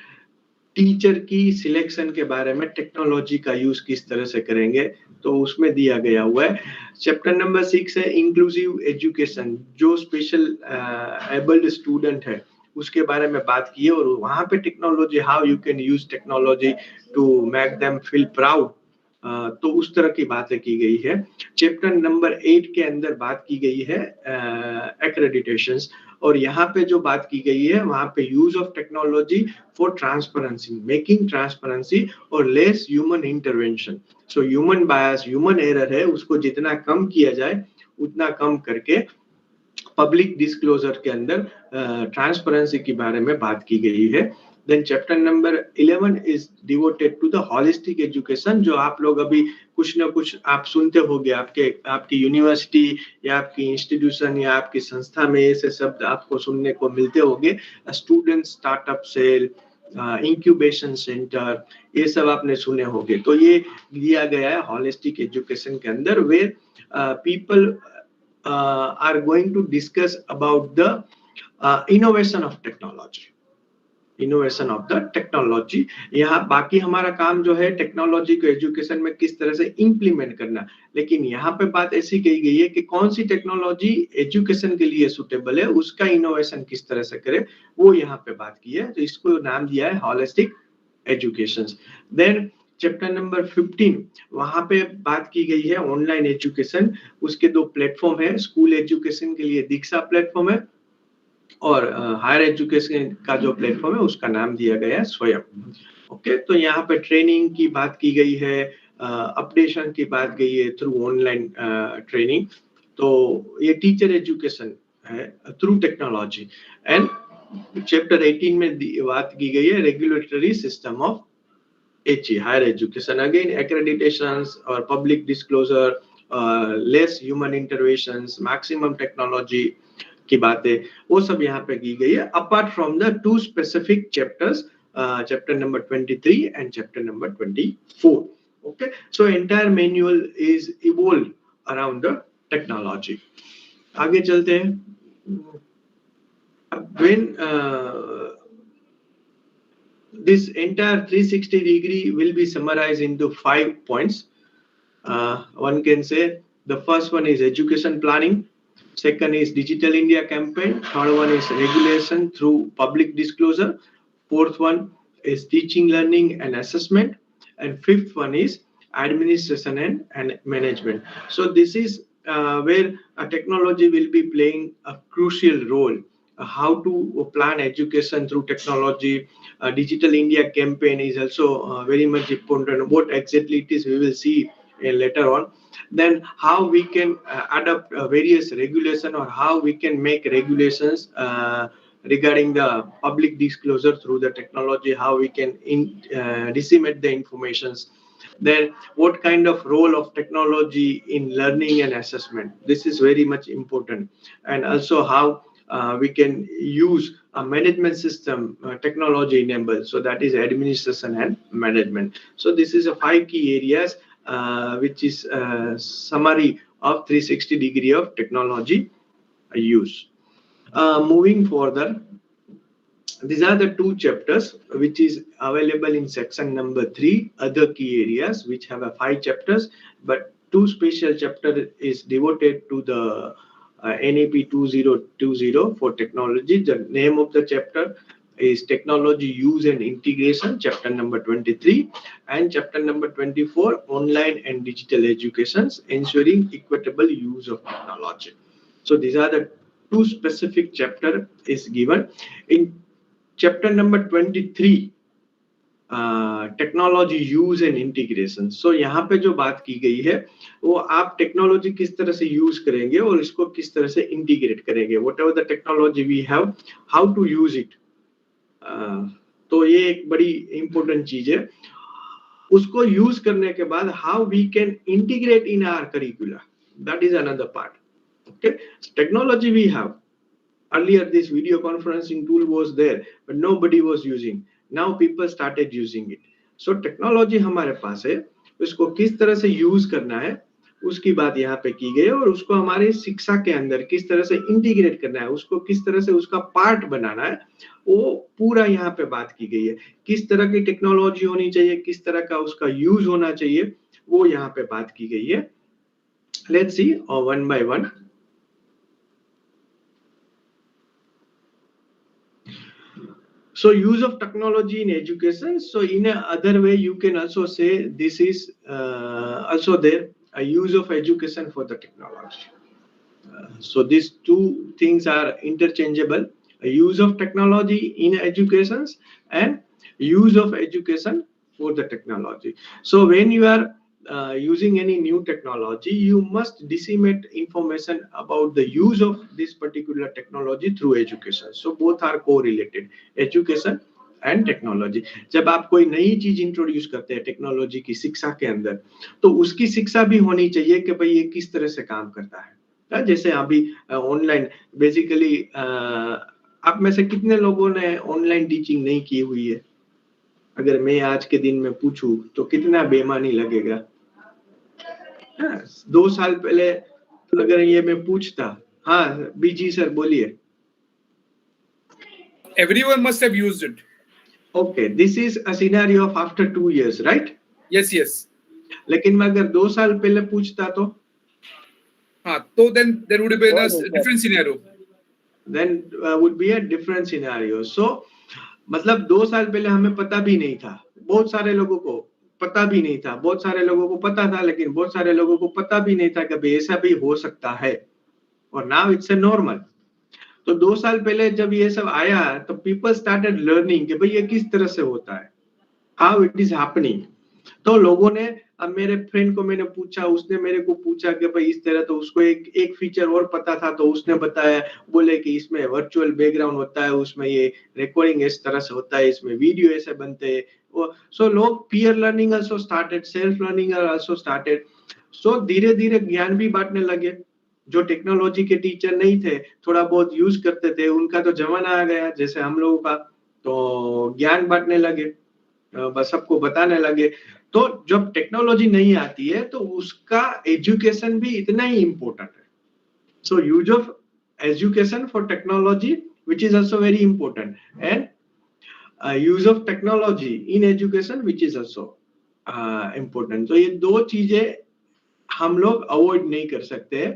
टीचर की सिलेक्शन के बारे में टेक्नोलॉजी का यूज किस तरह से करेंगे, तो उसमें दिया गया हुआ है। चैप्टर नंबर 6 है इंक्लूसिव एजुकेशन, जो स्पेशल एबल्ड स्टूडेंट है उसके बारे में बात की है, और वहां पे technology, how you can use technology to make them feel proud, तो उस तरह की बातें की गई है। चैप्टर नंबर 8 के अंदर बात की गई है एक्रेडिटेशंस, और यहाँ पे जो बात की गई है वहां पे use of technology for transparency, making transparency और less human intervention. So human bias, human error है, उसको जितना कम किया जाए उतना कम करके पब्लिक डिस्क्लोजर के अंदर ट्रांसपेरेंसी के बारे में बात की गई है। Then chapter number 11 is devoted to the holistic education, जो आप लोग अभी कुछ ना कुछ आप सुनते होंगे, आपकी यूनिवर्सिटी या आपकी इंस्टीट्यूशन या आपकी संस्था में ऐसे शब्द आपको सुनने को मिलते होंगे, student startup cell, incubation centre, ये सब आपने सुने होंगे। तो ये दिया गया है हॉलिस्टिक एजुकेशन के अंदर, where people are going to discuss about the innovation of technology, innovation of the technology. यहाँ बाकी हमारा काम जो है टेक्नोलॉजी को एजुकेशन में किस तरह से इम्प्लीमेंट करना, लेकिन यहाँ पे बात ऐसी कही गई है कि कौन सी टेक्नोलॉजी एजुकेशन के लिए सुटेबल है, उसका इनोवेशन किस तरह से करे, वो यहाँ पे बात की है। तो इसको नाम दिया है holistic education. Then chapter number 15, वहां पे बात की गई है ऑनलाइन एजुकेशन। उसके 2 प्लेटफॉर्म है, स्कूल एजुकेशन के लिए दीक्षा प्लेटफॉर्म है, और हायर एजुकेशन का जो प्लेटफॉर्म है उसका नाम दिया गया है स्वयं। ओके, तो यहाँ पे ट्रेनिंग की बात की गई है, अपडेशन की बात गई है थ्रू ऑनलाइन ट्रेनिंग। तो ये टीचर एजुकेशन है थ्रू टेक्नोलॉजी। एंड चैप्टर 18 में बात की गई है regulatory system of HE, higher education, again accreditations और public disclosure, less human interventions, maximum technology की बातें, वो सब यहाँ पे की गई है, apart from the 2 specific chapters, chapter number 23 and chapter number 24। Okay, so entire manual is evolve around the technology. आगे चलते हैं। When this entire 360 degree will be summarized into 5 points, one can say the first one is education planning, second is Digital India campaign, third one is regulation through public disclosure, fourth one is teaching, learning and assessment, and fifth one is administration and management. So this is where technology will be playing a crucial role. How to plan education through technology. Digital India campaign is also very much important. What exactly it is, we will see later on. Then how we can adapt various regulation, or how we can make regulations regarding the public disclosure through the technology, how we can disseminate the informations. Then what kind of role of technology in learning and assessment, this is very much important. And also how we can use a management system technology enabled, so that is administration and management. So this is a 5 key areas which is a summary of 360-degree of technology use. Moving further, these are the 2 chapters which is available in section number 3, other key areas, which have a 5 chapters, but 2 special chapter is devoted to the NAP 2020 for technology. The name of the chapter is Technology Use and Integration, chapter number 23, and chapter number 24, Online and Digital Educations, Ensuring Equitable Use of Technology. So these are the 2 specific chapter is given. In chapter number 23, technology use and integration. So यहाँ पे जो बात की गई है वो आप technology किस तरह से यूज करेंगे और इसको किस तरह से इंटीग्रेट करेंगे. Whatever the technology we have, how to use it. तो ये एक बड़ी इंपॉर्टेंट चीज है. उसको यूज करने के बाद how we can integrate in our curricular, that is another part. Okay, technology we have. Earlier, this video conferencing tool was there, but nobody was using. Now people started using it. So technology हमारे पास है, उसको किस तरह से use करना है उसकी बात यहाँ पे की गई है, और उसको हमारी शिक्षा के अंदर किस तरह से इंटीग्रेट करना है, उसको किस तरह से उसका पार्ट बनाना है, वो पूरा यहाँ पे बात की गई है. किस तरह की टेक्नोलॉजी होनी चाहिए, किस तरह का उसका यूज होना चाहिए, वो यहाँ पे बात की गई है. Let's see one by one. So use of technology in education. So in a other way, you can also say this is also there, a use of education for the technology. So these 2 things are interchangeable: a use of technology in educations and use of education for the technology. So when you are using any new technology, you must disseminate information about the use of this particular technology through education. So both are correlated, education and technology. जब आप कोई नई चीज introduce करते हैं technology की शिक्षा के अंदर, तो उसकी शिक्षा भी होनी चाहिए कि भाई ये किस तरह से काम करता है. जैसे अभी ऑनलाइन, बेसिकली आप में से कितने लोगों ने ऑनलाइन टीचिंग नहीं की हुई है? अगर मैं आज के दिन में पूछूं तो कितना बेईमानी लगेगा. 2 साल पहले अगर ये मैं पूछता, हाँ बीजी सर बोलिए. Everyone must have used it. Okay, this is a scenario of after 2 years, right? Yes, yes. लेकिन मैं अगर 2 साल पहले पूछता तो हाँ, तो then there would have been a different scenario. Then would be a different scenario. So मतलब 2 साल पहले हमें पता भी नहीं था, बहुत सारे लोगों को पता भी नहीं था, बहुत सारे लोगों को पता था, लेकिन बहुत सारे लोगों को पता भी नहीं था कि ऐसा भी हो सकता है. और नाउ इट्स ए नॉर्मल. तो 2 साल पहले जब ये सब आया तो पीपल स्टार्टेड लर्निंग कि भाई ये किस तरह से होता है, हाउ इट इज हैपनिंग. तो लोगों ने, अब मेरे फ्रेंड को मैंने पूछा, उसने मेरे को पूछा कि भाई इस तरह, तो उसको एक फीचर और पता था, तो उसने बताया, बोले कि इसमें वर्चुअल बैकग्राउंड होता है, उसमें ये रिकॉर्डिंग इस तरह से होता है, इसमें वीडियो ऐसे बनते हैं. सो लोग peer learning also started, self learning also started. So धीरे धीरे ज्ञान भी बांटने लगे. जो टेक्नोलॉजी के टीचर नहीं थे, थोड़ा बहुत यूज करते थे, उनका तो जमाना आ गया जैसे हम लोगों का, तो ज्ञान बांटने लगे, बस सबको बताने लगे. तो जब टेक्नोलॉजी नहीं आती है तो उसका एजुकेशन भी इतना ही इम्पोर्टेंट है. So use of education for technology which is also very important, and use of technology in education which is also important. तो ये 2 चीजें हम लोग अवॉइड नहीं कर सकते.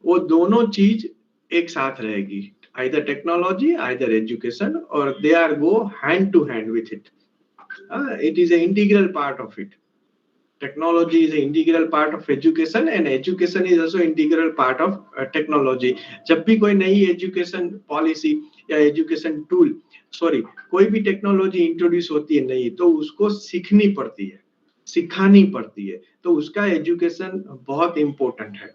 वो दोनों चीज एक साथ रहेगी, either technology, either education, or they are go hand to hand with it. It is an integral part of it. Technology is an integral part of education and education is also integral part of technology. जब भी कोई नई education policy या education tool कोई भी technology introduce होती है नई, तो उसको सीखनी पड़ती है, सिखानी पड़ती है, तो उसका एजुकेशन बहुत इंपॉर्टेंट है।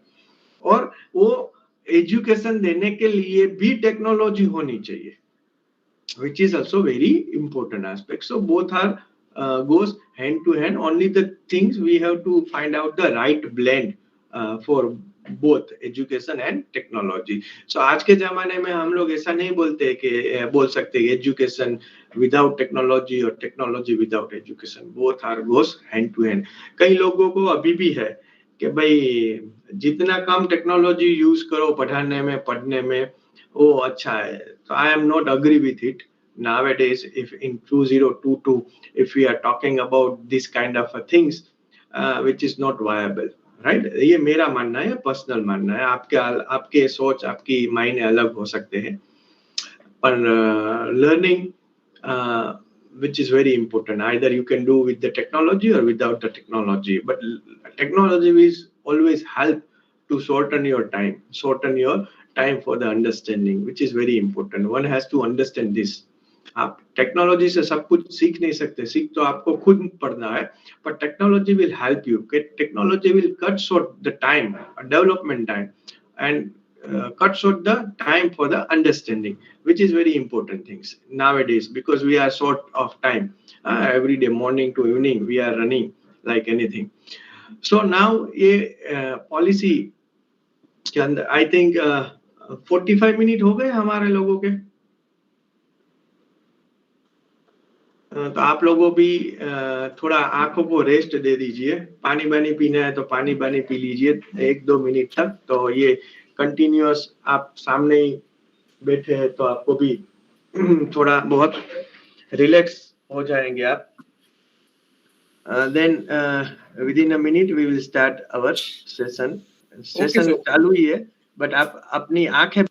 और वो एजुकेशन देने के लिए भी टेक्नोलॉजी होनी चाहिए, which is also very important aspect. So both are goes hand to hand. Only the things we have to find out the right blend for both education and technology. So आज के जमाने में हम लोग ऐसा नहीं बोलते कि बोल सकते education without technology और technology without education. Both are goes hand to hand. कई लोगों को अभी भी है कि भाई जितना कम टेक्नोलॉजी यूज करो पढ़ाने में पढ़ने में वो अच्छा है। So I am not agree with it nowadays. If in 2022 if we are talking about this kind of things which is not viable, right? ये मेरा मानना है, पर्सनल मानना है। आपके सोच आपकी मायने अलग हो सकते हैं, पर learning which is very important, either you can do with the technology or without the technology, but technology will always help to shorten your time for the understanding, which is very important. One has to understand this. आप technology से सब कुछ सीख नहीं सकते, सीख तो आपको खुद पढ़ना है, पर technology will help you. Technology will cut short the time, development time, and cut short the time for the understanding, which is very important things nowadays because we are short of time. Every day morning to evening we are running like anything. So now a policy के अंदर I think 45 minute हो गए हमारे लोगों के। तो आप लोगों भी थोड़ा आंखों को रेस्ट दे दीजिए, पानी बानी पीना है तो पानी बानी पी लीजिए 1-2 मिनट तक। तो ये कंटिन्यूअस आप सामने ही बैठे हैं तो आपको भी थोड़ा बहुत रिलैक्स हो जाएंगे आप। Then within a minute we will start our session चालू ही है, बट आप अपनी आंखें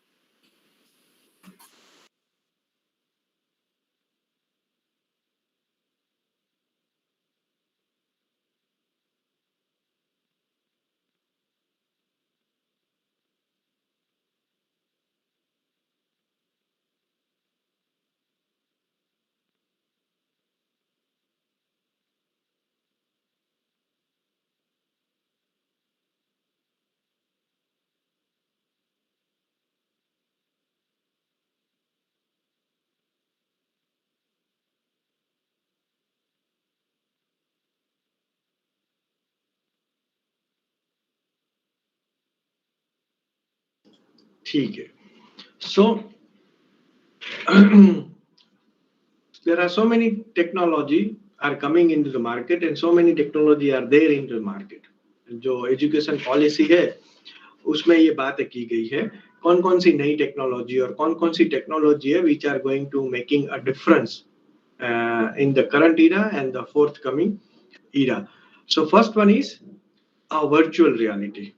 ठीक है। So there are so many technology are coming into the market and so many technology are there into the market. जो एजुकेशन पॉलिसी है उसमें ये बातें की गई है कौन कौन सी नई टेक्नोलॉजी और कौन कौन सी टेक्नोलॉजी है which are going to making a difference in the current era and the forthcoming era. So first one is virtual reality.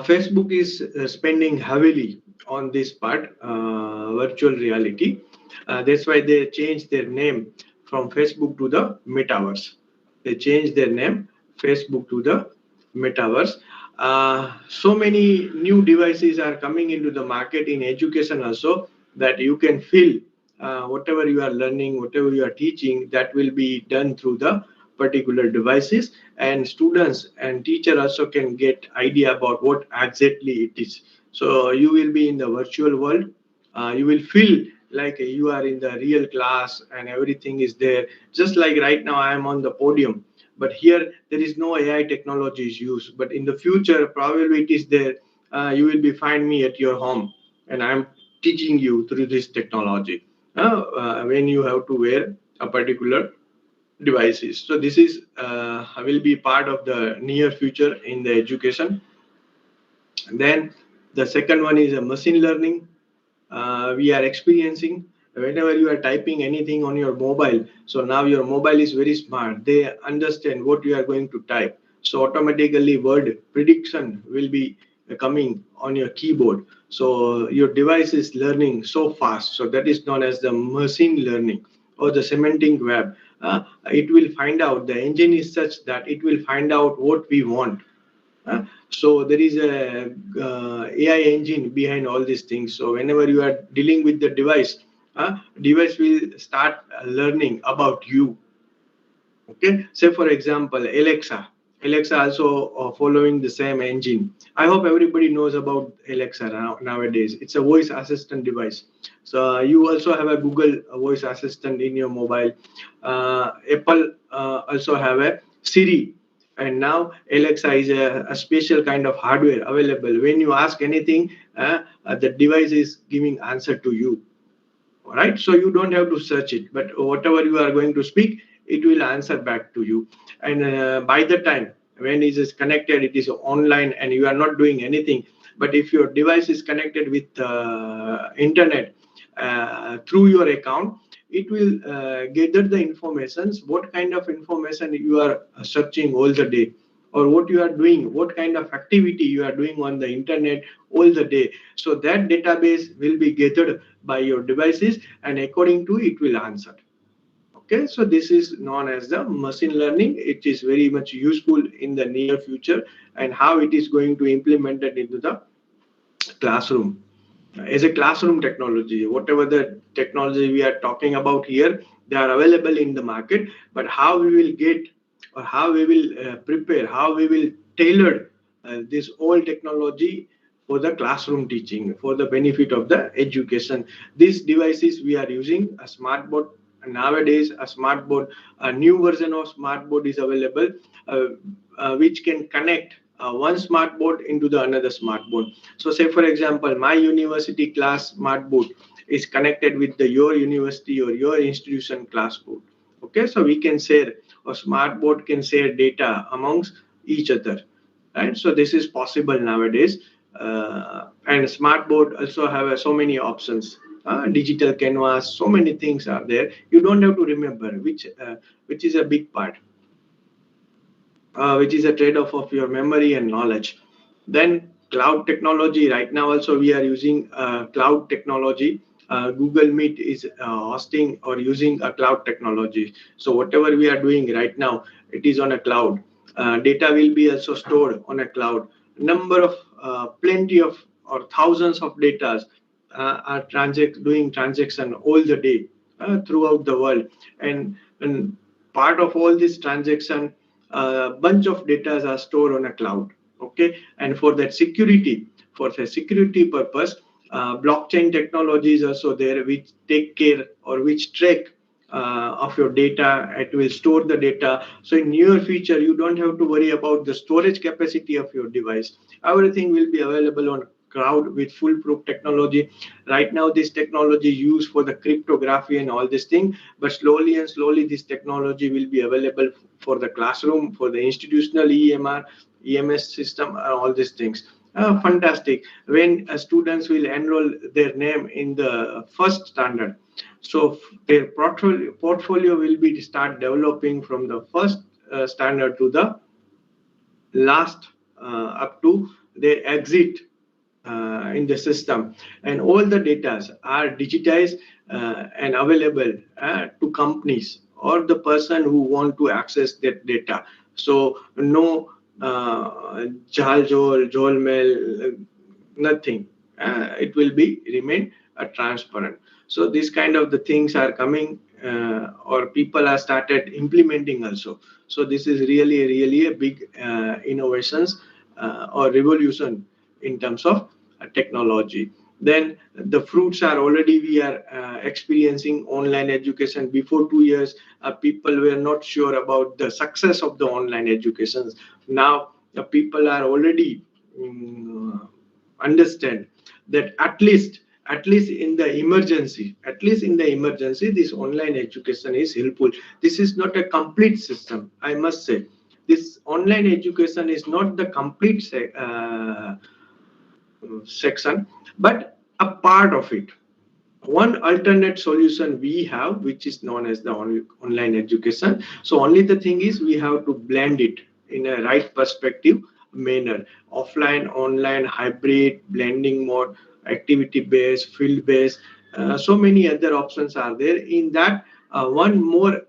Facebook is spending heavily on this part, virtual reality. That's why they changed their name from Facebook to the Metaverse. They changed their name Facebook to the Metaverse. So many new devices are coming into the market in education also that you can feel whatever you are learning, whatever you are teaching, that will be done through the particular devices, and students and teacher also can get idea about what exactly it is. So you will be in the virtual world, you will feel like you are in the real class and everything is there, just like right now I am on the podium, but here there is no AI technology is used, but in the future probably it is there. You will be find me at your home and I am teaching you through this technology when you have to wear a particular devices. So this is will be part of the near future in the education. And then the second one is a machine learning. We are experiencing whenever you are typing anything on your mobile, so now your mobile is very smart, they understand what you are going to type, so automatically word prediction will be coming on your keyboard, so your device is learning so fast. So that is known as the machine learning or the semantic web. it will find out, the engine is such that it will find out what we want. So there is a AI engine behind all these things. So whenever you are dealing with the device, device will start learning about you. Okay, say for example, Alexa also following the same engine. I hope everybody knows about Alexa nowadays. It's a voice assistant device. So you also have a Google voice assistant in your mobile. Apple also have a Siri, and now Alexa is a special kind of hardware available. When you ask anything, the device is giving answer to you. All right, so you don't have to search it, but whatever you are going to speak, it will answer back to you. And by the time when it is connected, it is online and you are not doing anything. But if your device is connected with internet through your account, it will gather the informations, what kind of information you are searching all the day, or what you are doing, what kind of activity you are doing on the internet all the day. So that database will be gathered by your devices, and according to it will answer. Okay, so this is known as the machine learning. It is very much useful in the near future, and how it is going to implement it into the classroom. As a classroom technology, whatever the technology we are talking about here, they are available in the market, but how we will get, or how we will prepare, how we will tailor this old technology for the classroom teaching, for the benefit of the education. These devices we are using, a smart board. Nowadays, a smart board, a new version of smart board is available, which can connect one smart board into the another smart board. So say for example, my university class smart board is connected with the your university or your institution class board. Okay, so we can share, or smart board can share data amongst each other, right? So this is possible nowadays. And smart board also have so many options, digital canvas, so many things are there. You don't have to remember, which is a big part, which is a trade-off of your memory and knowledge. Then cloud technology. Right now also we are using cloud technology. Google Meet is hosting or using a cloud technology. So whatever we are doing right now, it is on a cloud. Data will be also stored on a cloud. Number of plenty of or thousands of data are doing transaction all the day throughout the world, and part of all this transaction, a bunch of data are stored on a cloud. Okay, and for that security, for the security purpose, blockchain technology is also there, which take care or which track of your data. It will store the data. So in near future, you don't have to worry about the storage capacity of your device. Everything will be available on cloud with foolproof technology. Right now, this technology used for the cryptography and all this thing, but slowly and slowly, this technology will be available for the classroom, for the institutional EMR, EMS system, all these things. Fantastic. When students will enroll their name in the first standard, so their portfolio will be start developing from the first standard to the last, up to they exit in the system, and all the data are digitized and available to companies or the person who want to access that data. So no jol mail, nothing. It will be remain transparent. So these kind of the things are coming, or people are started implementing also. So this is really a big innovations or revolution in terms of technology. Then the fruits are already we are experiencing online education. Before 2 years, people were not sure about the success of the online education. Now the people are already understand that at least in the emergency, this online education is helpful. This is not a complete system, I must say. This online education is not the complete section, but a part of it. One alternate solution we have, which is known as the online education. So only the thing is we have to blend it in a right perspective manner. Offline, online, hybrid, blending mode, activity based, field based, So many other options are there. In that, one more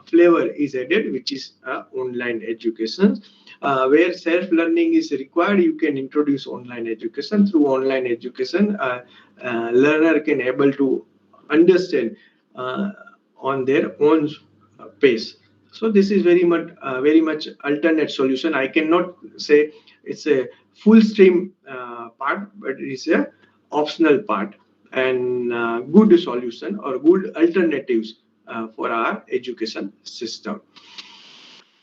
flavor is added, which is online education, where self-learning is required. You can introduce online education. Through online education, learner can able to understand on their own pace. So this is very much alternate solution. I cannot say it's a full stream part, but it is a optional part and good solution or good alternatives for our education system.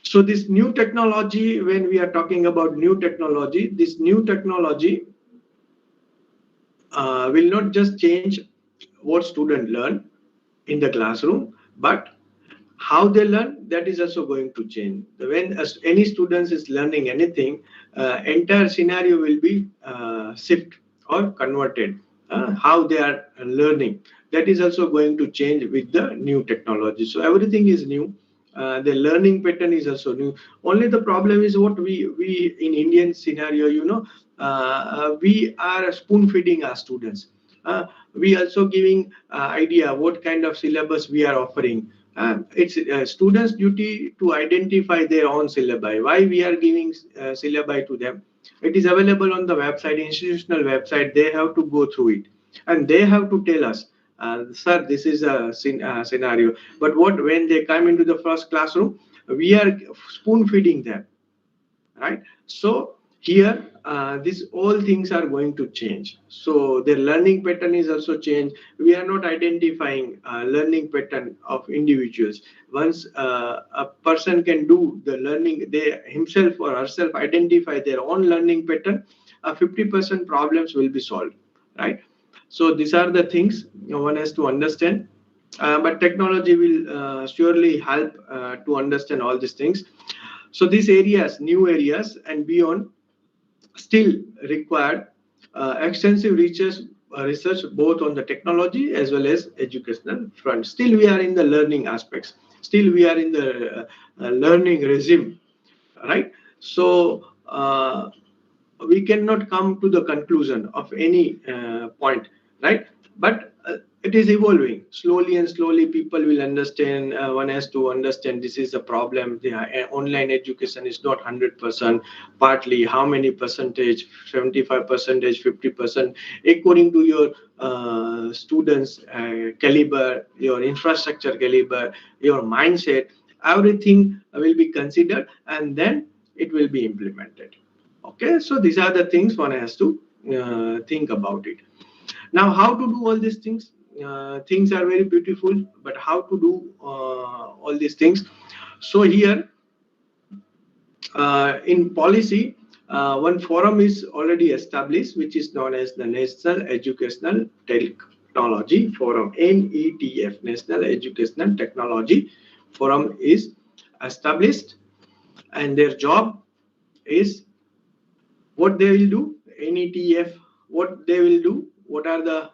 So this new technology, when we are talking about new technology, this new technology will not just change what students learn in the classroom, but how they learn, that is also going to change. When any students is learning anything, entire scenario will be shift or converted. How they are learning, that is also going to change with the new technology. So everything is new. The learning pattern is also new. Only the problem is what we in Indian scenario, we are spoon feeding our students. We also giving idea what kind of syllabus we are offering. It's students' duty to identify their own syllabi. Why we are giving syllabi to them? It is available on the website, institutional website. They have to go through it, and they have to tell us, sir, this is a scenario. But what when they come into the first classroom, we are spoon feeding them, right? So here these all things are going to change. So the learning pattern is also changed. We are not identifying learning pattern of individuals. Once a person can do the learning, they himself or herself identify their own learning pattern, 50% problems will be solved, right? So these are the things one has to understand. But technology will surely help to understand all these things. So these areas, new areas and beyond, still required extensive research both on the technology as well as educational front. Still we are in the learning aspects. Still we are in the learning regime, right? So we cannot come to the conclusion of any point, right? But it is evolving slowly and slowly. People will understand. One has to understand this is a problem. The online education is not 100%. Partly, how many percentage? 75%, 50%, according to your students' caliber, your infrastructure caliber, your mindset. Everything will be considered, and then it will be implemented. Okay, so these are the things one has to think about it. Now, how to do all these things? Things are very beautiful, but how to do all these things? So here in policy, one forum is already established, which is known as the National Educational Technology Forum, NETF, National Educational Technology Forum is established, and their job is what they will do. NETF, what they will do, what are the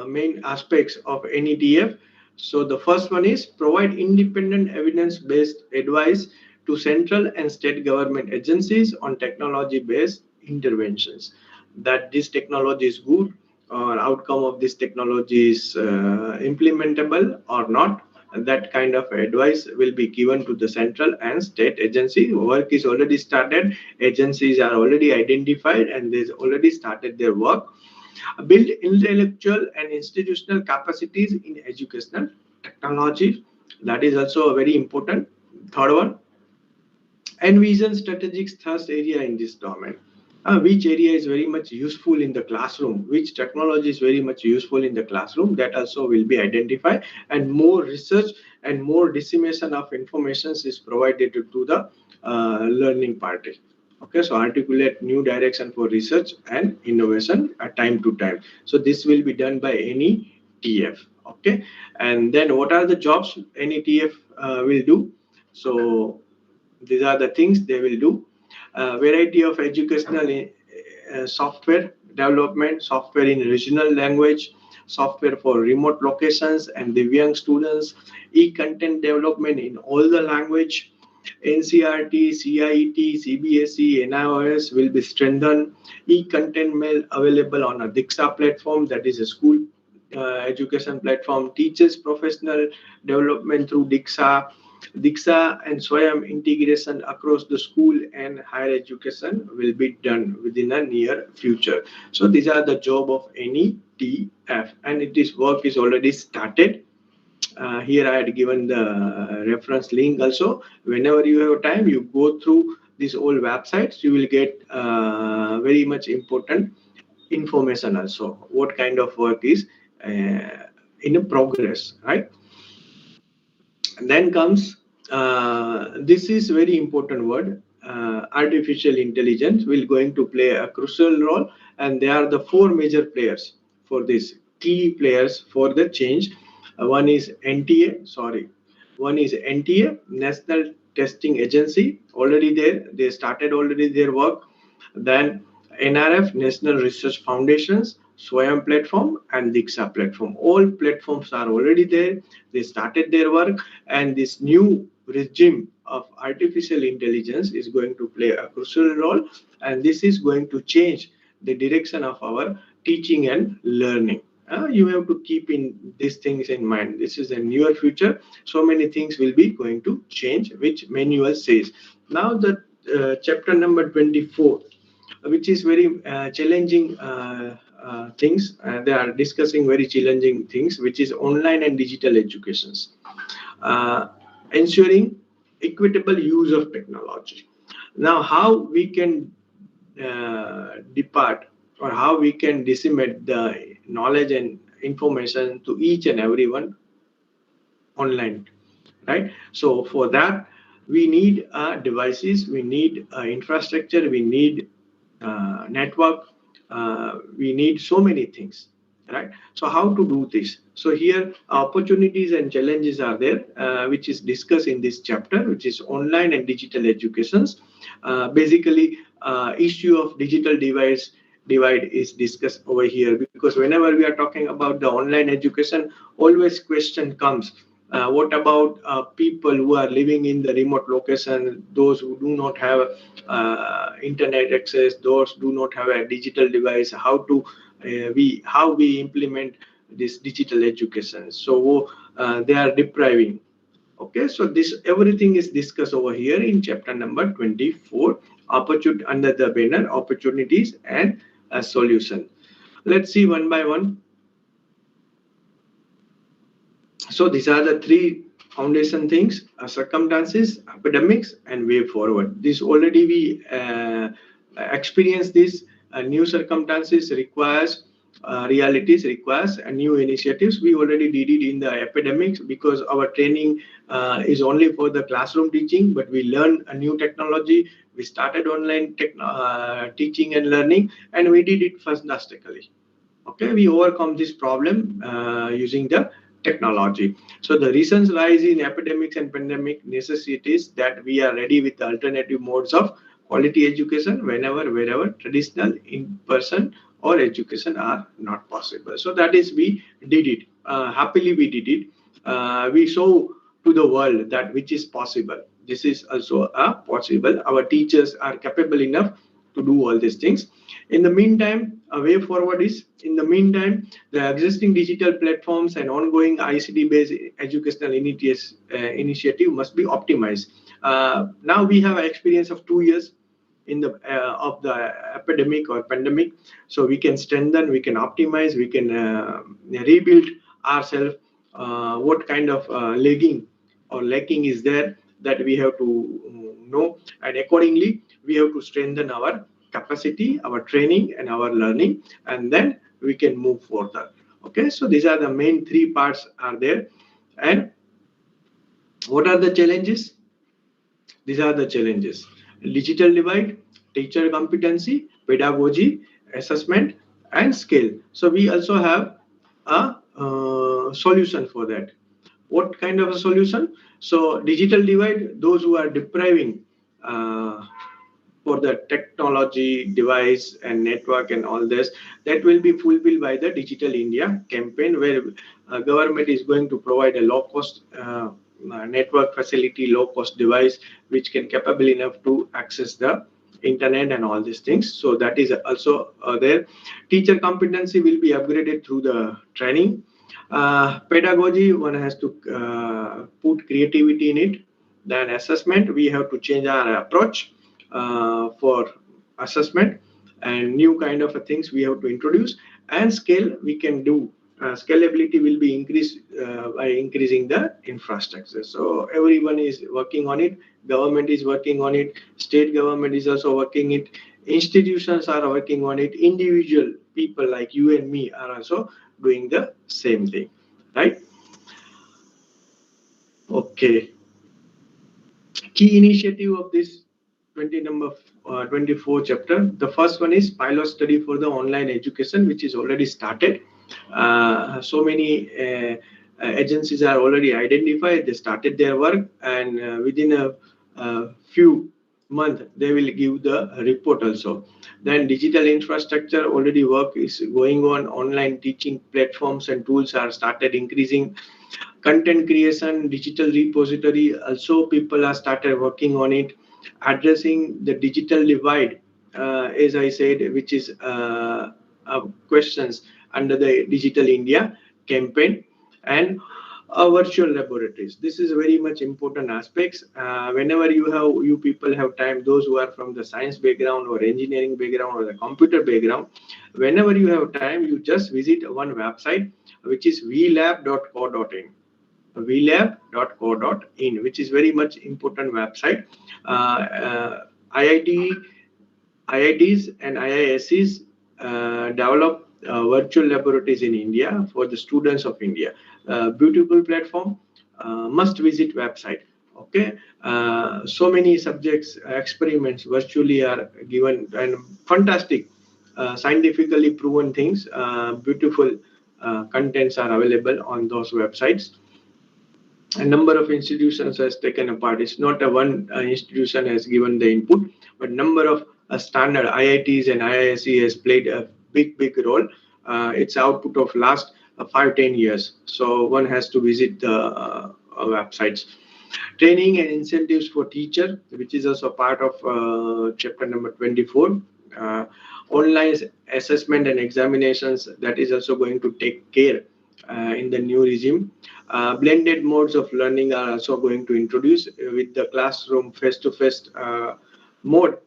main aspects of NETF? So the first one is provide independent evidence-based advice to central and state government agencies on technology-based interventions. That this technology is good, or outcome of this technology is implementable or not. That kind of advice will be given to the central and state agency. Work is already started. Agencies are already identified and they've already started their work. Build intellectual and institutional capacities in educational technology. That is also a very important. Third one, envision strategic thrust area in this domain. Which area is very much useful in the classroom, which technology is very much useful in the classroom, that also will be identified, and more research and more dissemination of information is provided to the learning party. Okay, so articulate new direction for research and innovation at time to time. So this will be done by any TF. Okay, and then what are the jobs any TF will do? So these are the things they will do. Variety of educational software development, software in regional language, software for remote locations and the young students, e-content development in all the language, NCRT, CIET, CBSE, NIOS will be strengthened. E-content mail available on a Diksha platform, that is a school education platform, teaches professional development through Diksha and Swayam integration across the school and higher education will be done within a near future. So these are the job of NETF, and work is already started. Here I had given the reference link also. Whenever you have time, you go through these old websites, you will get very much important information also. What kind of work is in progress, right? And then comes this is very important word. Artificial intelligence will going to play a crucial role, and there are the four major players for this, key players for the change. One is NTA, sorry, one is NTA, National Testing Agency, already there. They started already their work. Then NRF, National Research Foundations, Swayam platform, and Diksha platform. All platforms are already there. They started their work, and this new regime of artificial intelligence is going to play a crucial role, and this is going to change the direction of our teaching and learning. You have to keep in these things in mind. This is a near future. So many things will be going to change, which manual says. Now the chapter number 24, which is very challenging things. They are discussing very challenging things, which is online and digital educations. Ensuring equitable use of technology. Now, how we can depart, or how we can disseminate the knowledge and information to each and everyone online, right? So for that, we need devices, we need infrastructure, we need network, we need so many things, right? So how to do this? So here opportunities and challenges are there, which is discussed in this chapter, which is online and digital educations. Basically, issue of digital divide is discussed over here, because whenever we are talking about the online education, always question comes, what about people who are living in the remote location, those who do not have internet access, those do not have a digital device? How we implement this digital education? So they are depriving. Okay, so this everything is discussed over here in chapter number 24, opportunity, under the banner opportunities and a solution. Let's see one by one. So these are the three foundation things: circumstances, epidemics, and way forward. This already we experience this. New circumstances requires realities, requires new initiatives. We already did it in the epidemics, because our training is only for the classroom teaching, but we learn a new technology. We started online teaching and learning, and we did it fantastically. Okay, we overcome this problem using the technology. So the reasons rise in epidemics and pandemic necessities that we are ready with alternative modes of quality education whenever, wherever traditional in-person or education are not possible. So that is, we did it. Happily we did it. We show to the world that which is possible. This is also possible. Our teachers are capable enough to do all these things. In the meantime, a way forward is, in the meantime, the existing digital platforms and ongoing ICT-based educational initiative must be optimized. Now we have an experience of 2 years in the of the epidemic or pandemic, so we can strengthen, we can optimize, we can rebuild ourselves. What kind of lagging or lacking is there, that we have to know, and accordingly we have to strengthen our capacity, our training, and our learning, and then we can move further. Okay, so these are the main three parts are there. And what are the challenges? These are the challenges: digital divide, teacher competency, pedagogy, assessment, and skill. So we also have a solution for that. What kind of a solution? So digital divide, those who are depriving for the technology, device, and network and all this, that will be fulfilled by the Digital India campaign, where government is going to provide a low-cost network facility, low-cost device, which can capable enough to access the internet and all these things. So that is also there. Teacher competency will be upgraded through the training. Pedagogy, one has to put creativity in it. Then assessment, we have to change our approach for assessment, and new kind of things we have to introduce. And scale, we can do scalability will be increased by increasing the infrastructure. So everyone is working on it. Government is working on it. State government is also working it. Institutions are working on it. Individual people like you and me are also doing the same thing, right? Okay. Key initiative of this 24 chapter. The first one is pilot study for the online education, which is already started. So many agencies are already identified. They started their work, and within a few months they will give the report also. Then digital infrastructure already work is going on. Online teaching platforms and tools are started increasing. Content creation, digital repository, also people are started working on it. Addressing the digital divide, as I said, which is questions under the Digital India campaign. And virtual laboratories, this is very much important aspects. Whenever you people have time, those who are from the science background or engineering background or the computer background, whenever you have time, you just visit one website, which is vlab.co.in, vlab.co.in, which is very much important website. IITs and IISCs develop virtual laboratories in India for the students of India. Beautiful platform, must visit website. Okay, so many subjects, experiments virtually are given, and fantastic, scientifically proven things, beautiful contents are available on those websites. A number of institutions has taken a part. It's not a one institution has given the input, but number of standard IITs and IISc has played a big role. It's output of last 5-10 years. So one has to visit the websites. Training and incentives for teacher, which is also part of chapter number 24. Online assessment and examinations, that is also going to take care in the new regime. Blended modes of learning are also going to introduce with the classroom face-to-face mode.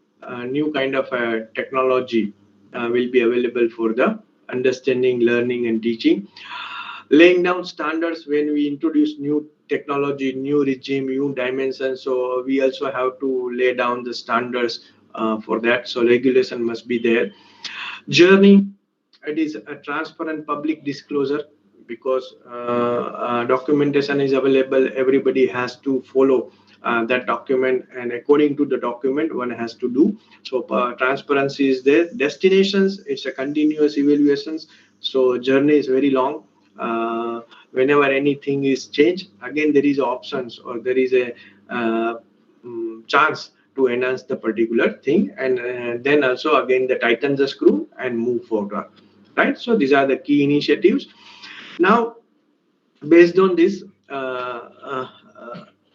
New kind of technology will be available for the understanding, learning, and teaching. Laying down standards when we introduce new technology, new regime, new dimensions. So we also have to lay down the standards for that. So regulation must be there. Journey, it is a transparent public disclosure, because documentation is available. Everybody has to follow that document, and according to the document one has to do. So transparency is there. Destinations, it's a continuous evaluations. So journey is very long. Whenever anything is changed, again there is options, or there is a chance to enhance the particular thing, and then also again the tighten the screw and move forward, right? So these are the key initiatives. Now, based on this,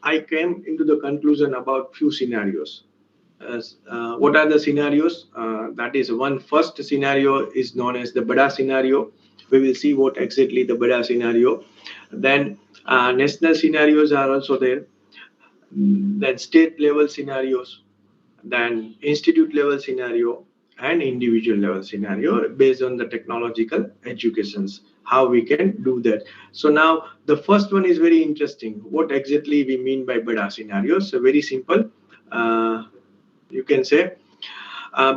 I came into the conclusion about few scenarios. What are the scenarios? That is, one first scenario is known as the Bada scenario. We will see what exactly the Bada scenario. Then national scenarios are also there. Then state level scenarios, then institute level scenario, and individual level scenario based on the technological educations, how we can do that. So now the first one is very interesting. What exactly we mean by Bada scenarios? So very simple. You can say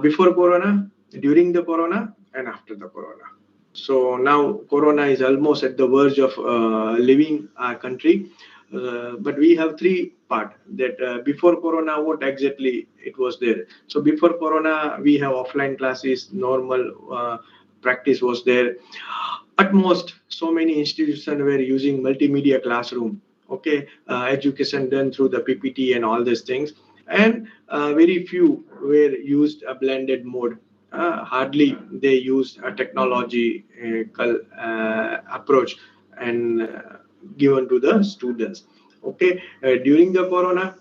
before Corona, during the Corona, and after the Corona. So now Corona is almost at the verge of leaving our country. But we have three part that before Corona, what exactly it was there. So before Corona, we have offline classes, normal practice was there. At most, so many institutions were using multimedia classroom. Okay, education done through the PPT and all these things, and very few were used a blended mode. Hardly they used a technology approach and given to the students. Okay, during the Corona,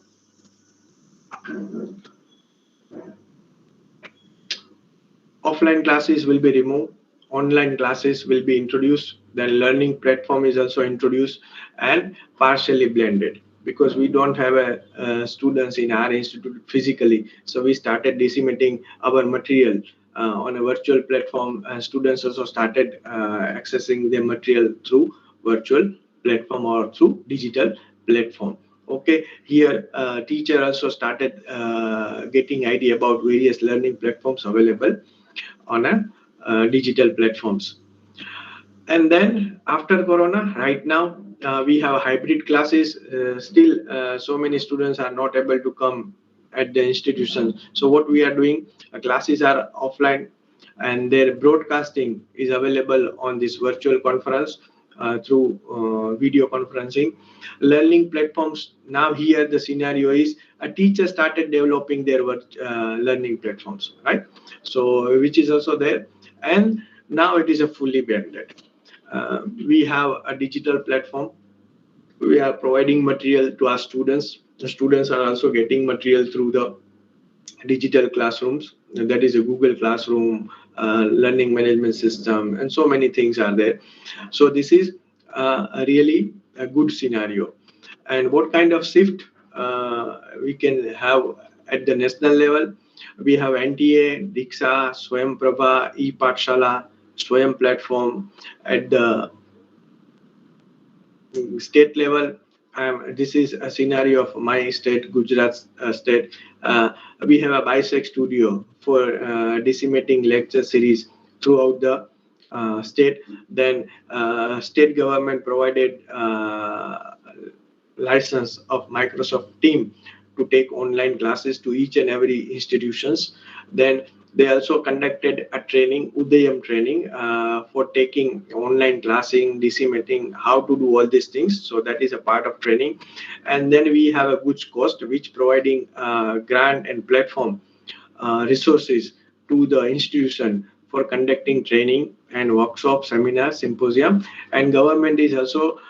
offline classes will be removed, online classes will be introduced, then learning platform is also introduced, and partially blended, because we don't have students in our institute physically, so we started disseminating our material on a virtual platform, and students also started accessing their material through virtual platform or through digital platform. Okay, here teacher also started getting idea about various learning platforms available on a digital platforms. And then after corona, right now we have hybrid classes. Still so many students are not able to come at the institution, so what we are doing, classes are offline and their broadcasting is available on this virtual conference through video conferencing. Learning platforms, now here the scenario is a teacher started developing their learning platforms, right? So which is also there, and now it is a fully blended. We have a digital platform. We are providing material to our students. The students are also getting material through the digital classrooms. That is a Google Classroom, learning management system, and so many things are there. So this is really a good scenario. And what kind of shift we can have at the national level? We have NTA, Diksha, Swayam Prabha, e-Pathshala, Swayam platform. At the state level, this is a scenario of my state, Gujarat state. We have a bisect studio for disseminating lecture series throughout the state. Then state government provided license of Microsoft Team to take online classes to each and every institutions. Then they also conducted a training, Udayam training, for taking online classing, disseminating how to do all these things. So that is a part of training. And then we have a goods cost, which providing grant and platform resources to the institution for conducting training and workshop, seminar, symposium. And government is also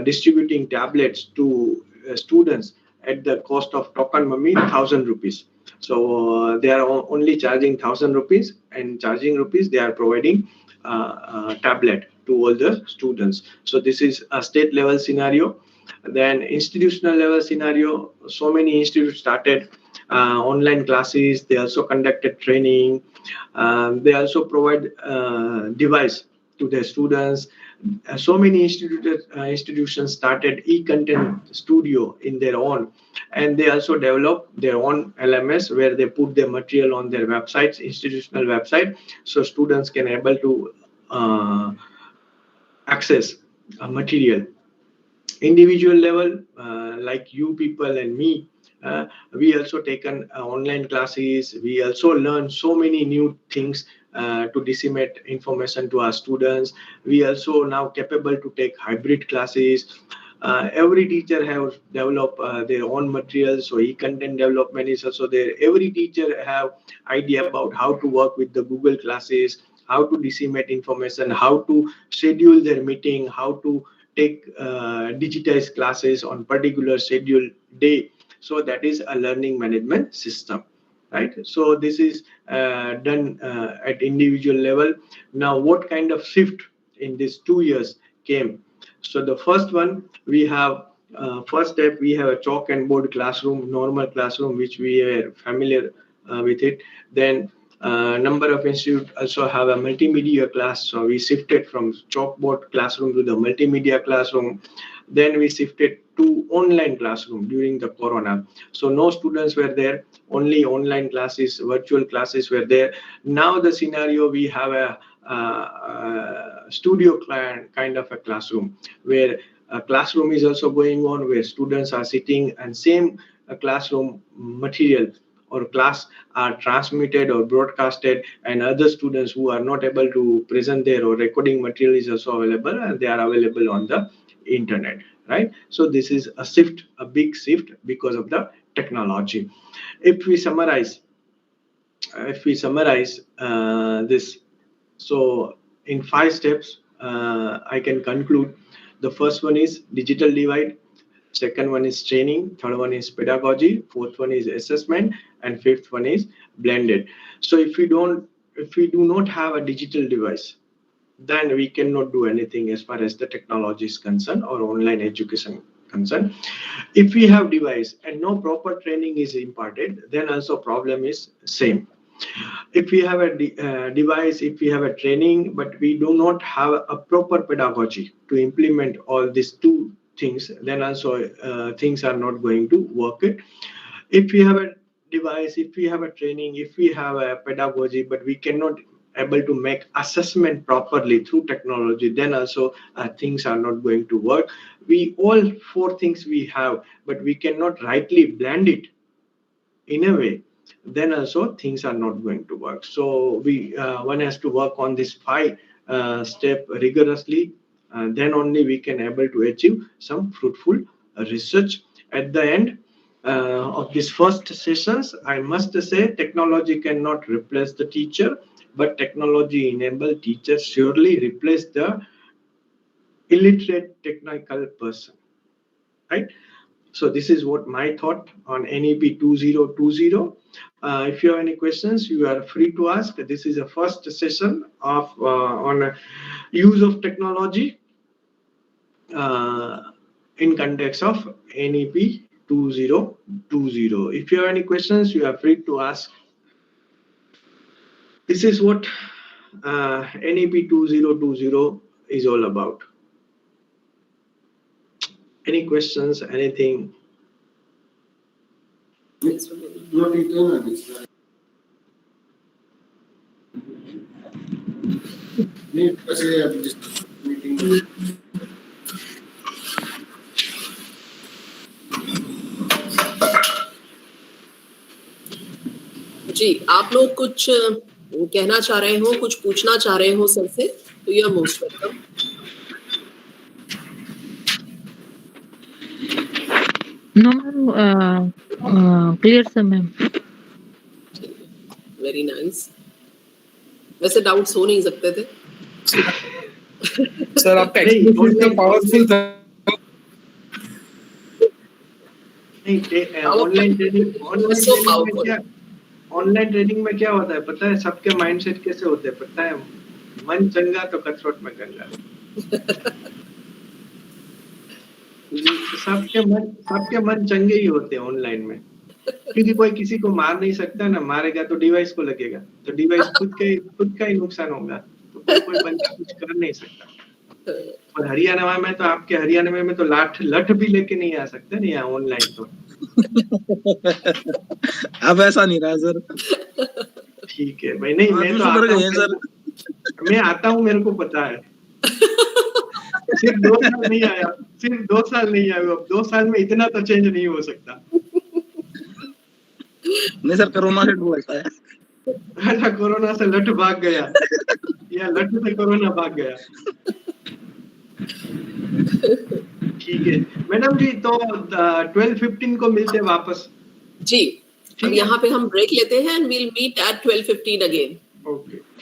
distributing tablets to students at the cost of token mummy 1,000 rupees. So they are only charging 1,000 rupees, and charging rupees they are providing tablet to all the students. So this is a state level scenario. Then institutional level scenario, so many institutes started online classes. They also conducted training. They also provide device to their students. So many institutions started e-content studio in their own, and they also develop their own LMS where they put their material on their websites, institutional website, so students can able to access material. Individual level, like you people and me, we also taken online classes. We also learn so many new things to disseminate information to our students. We also now capable to take hybrid classes. Every teacher have developed their own materials, so e-content development is also there. Every teacher have idea about how to work with the Google classes, how to disseminate information, how to schedule their meeting, how to take digitized classes on particular scheduled day. So that is a learning management system, right? So this is done at individual level. Now what kind of shift in these 2 years came? So the first one, we have first step, we have a chalk and board classroom, normal classroom, which we are familiar with it. Then number of institutes also have a multimedia class, so we shifted from chalkboard classroom to the multimedia classroom. Then we shifted to online classroom during the corona, so no students were there, only online classes, virtual classes were there. Now the scenario, we have a studio kind of a classroom, where a classroom is also going on, where students are sitting, and same classroom material or class are transmitted or broadcasted, and other students who are not able to present there or recording material is also available, and they are available on the internet, right? So this is a shift, a big shift because of the technology. If we summarize this, so in 5 steps, I can conclude. The first one is digital divide, second one is training, third one is pedagogy, fourth one is assessment, and fifth one is blended. So if we don't if we do not have a digital device, then we cannot do anything as far as the technology is concerned or online education concerned. If we have device and no proper training is imparted, then also problem is same. If we have a device, if we have a training, but we do not have a proper pedagogy to implement all these two things, then also things are not going to work. If we have a device, if we have a training, if we have a pedagogy, but we cannot able to make assessment properly through technology, then also things are not going to work. We all four things we have, but we cannot rightly blend it in a way, then also things are not going to work. So we one has to work on this 5 step rigorously, then only we can able to achieve some fruitful research. At the end of this first sessions, I must say technology cannot replace the teacher, but technology enabled teachers surely replace the illiterate technical person, right? So this is what my thought on NEP 2020. If you have any questions, you are free to ask. This is a first session of on use of technology in context of NEP 2020. If you have any questions, you are free to ask. This is what NEP 2020 is all about. Any questions, anything? Not internal. जी, आप लोग कुछ कहना चाह रहे हो, कुछ पूछना चाह रहे हो सर से, तो you are most welcome. No, ma'am, clear sir, ma'am. Very nice. वैसे डाउट्स हो नहीं सकते थे. सर आपका एक्सप्लेनेशन इतना पावरफुल था. ऑनलाइन ट्रेनिंग में क्या होता है पता है? सबके माइंडसेट कैसे होते हैं पता है? मन चंगा तो कथरोट में गंगा. सबके मन चंगे ही होते हैं ऑनलाइन में, क्योंकि कोई किसी को मार नहीं सकता ना. मारेगा तो डिवाइस को लगेगा, तो डिवाइस खुद का ही नुकसान होगा. तो कोई बंदा कुछ कर नहीं सकता. और हरियाणा में तो आपके हरियाणा में तो लठ भी लेके नहीं आ सकते नहीं यहाँ ऑनलाइन. तो अब ऐसा नहीं रहा सर. ठीक है भाई. नहीं मैं तो मैं आता हूँ, मेरे को पता है. सिर्फ 2 साल नहीं आया, सिर्फ 2 साल नहीं आया. अब 2 साल में इतना तो चेंज नहीं हो सकता. नहीं सर, कोरोना से हुआ है. अच्छा, कोरोना से लठ भाग गया या लठ से कोरोना भाग गया. ठीक है मैडम जी, तो 12:15 को मिलते हैं वापस. जी, अब यहाँ पे हम ब्रेक लेते हैं and we'll meet at 12:15 again.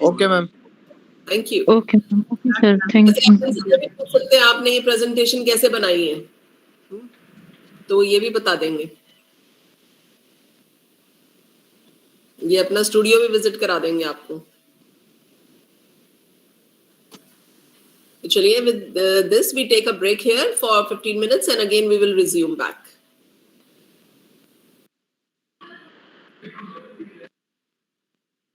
Okay ma'am. Thank you. Okay, sir. Thank you. आपने ये प्रेजेंटेशन कैसे बनाई है, तो ये भी बता देंगे. ये अपना स्टूडियो भी विजिट करा देंगे आपको. चलिए, with this we take a break here for 15 minutes and again we will resume back.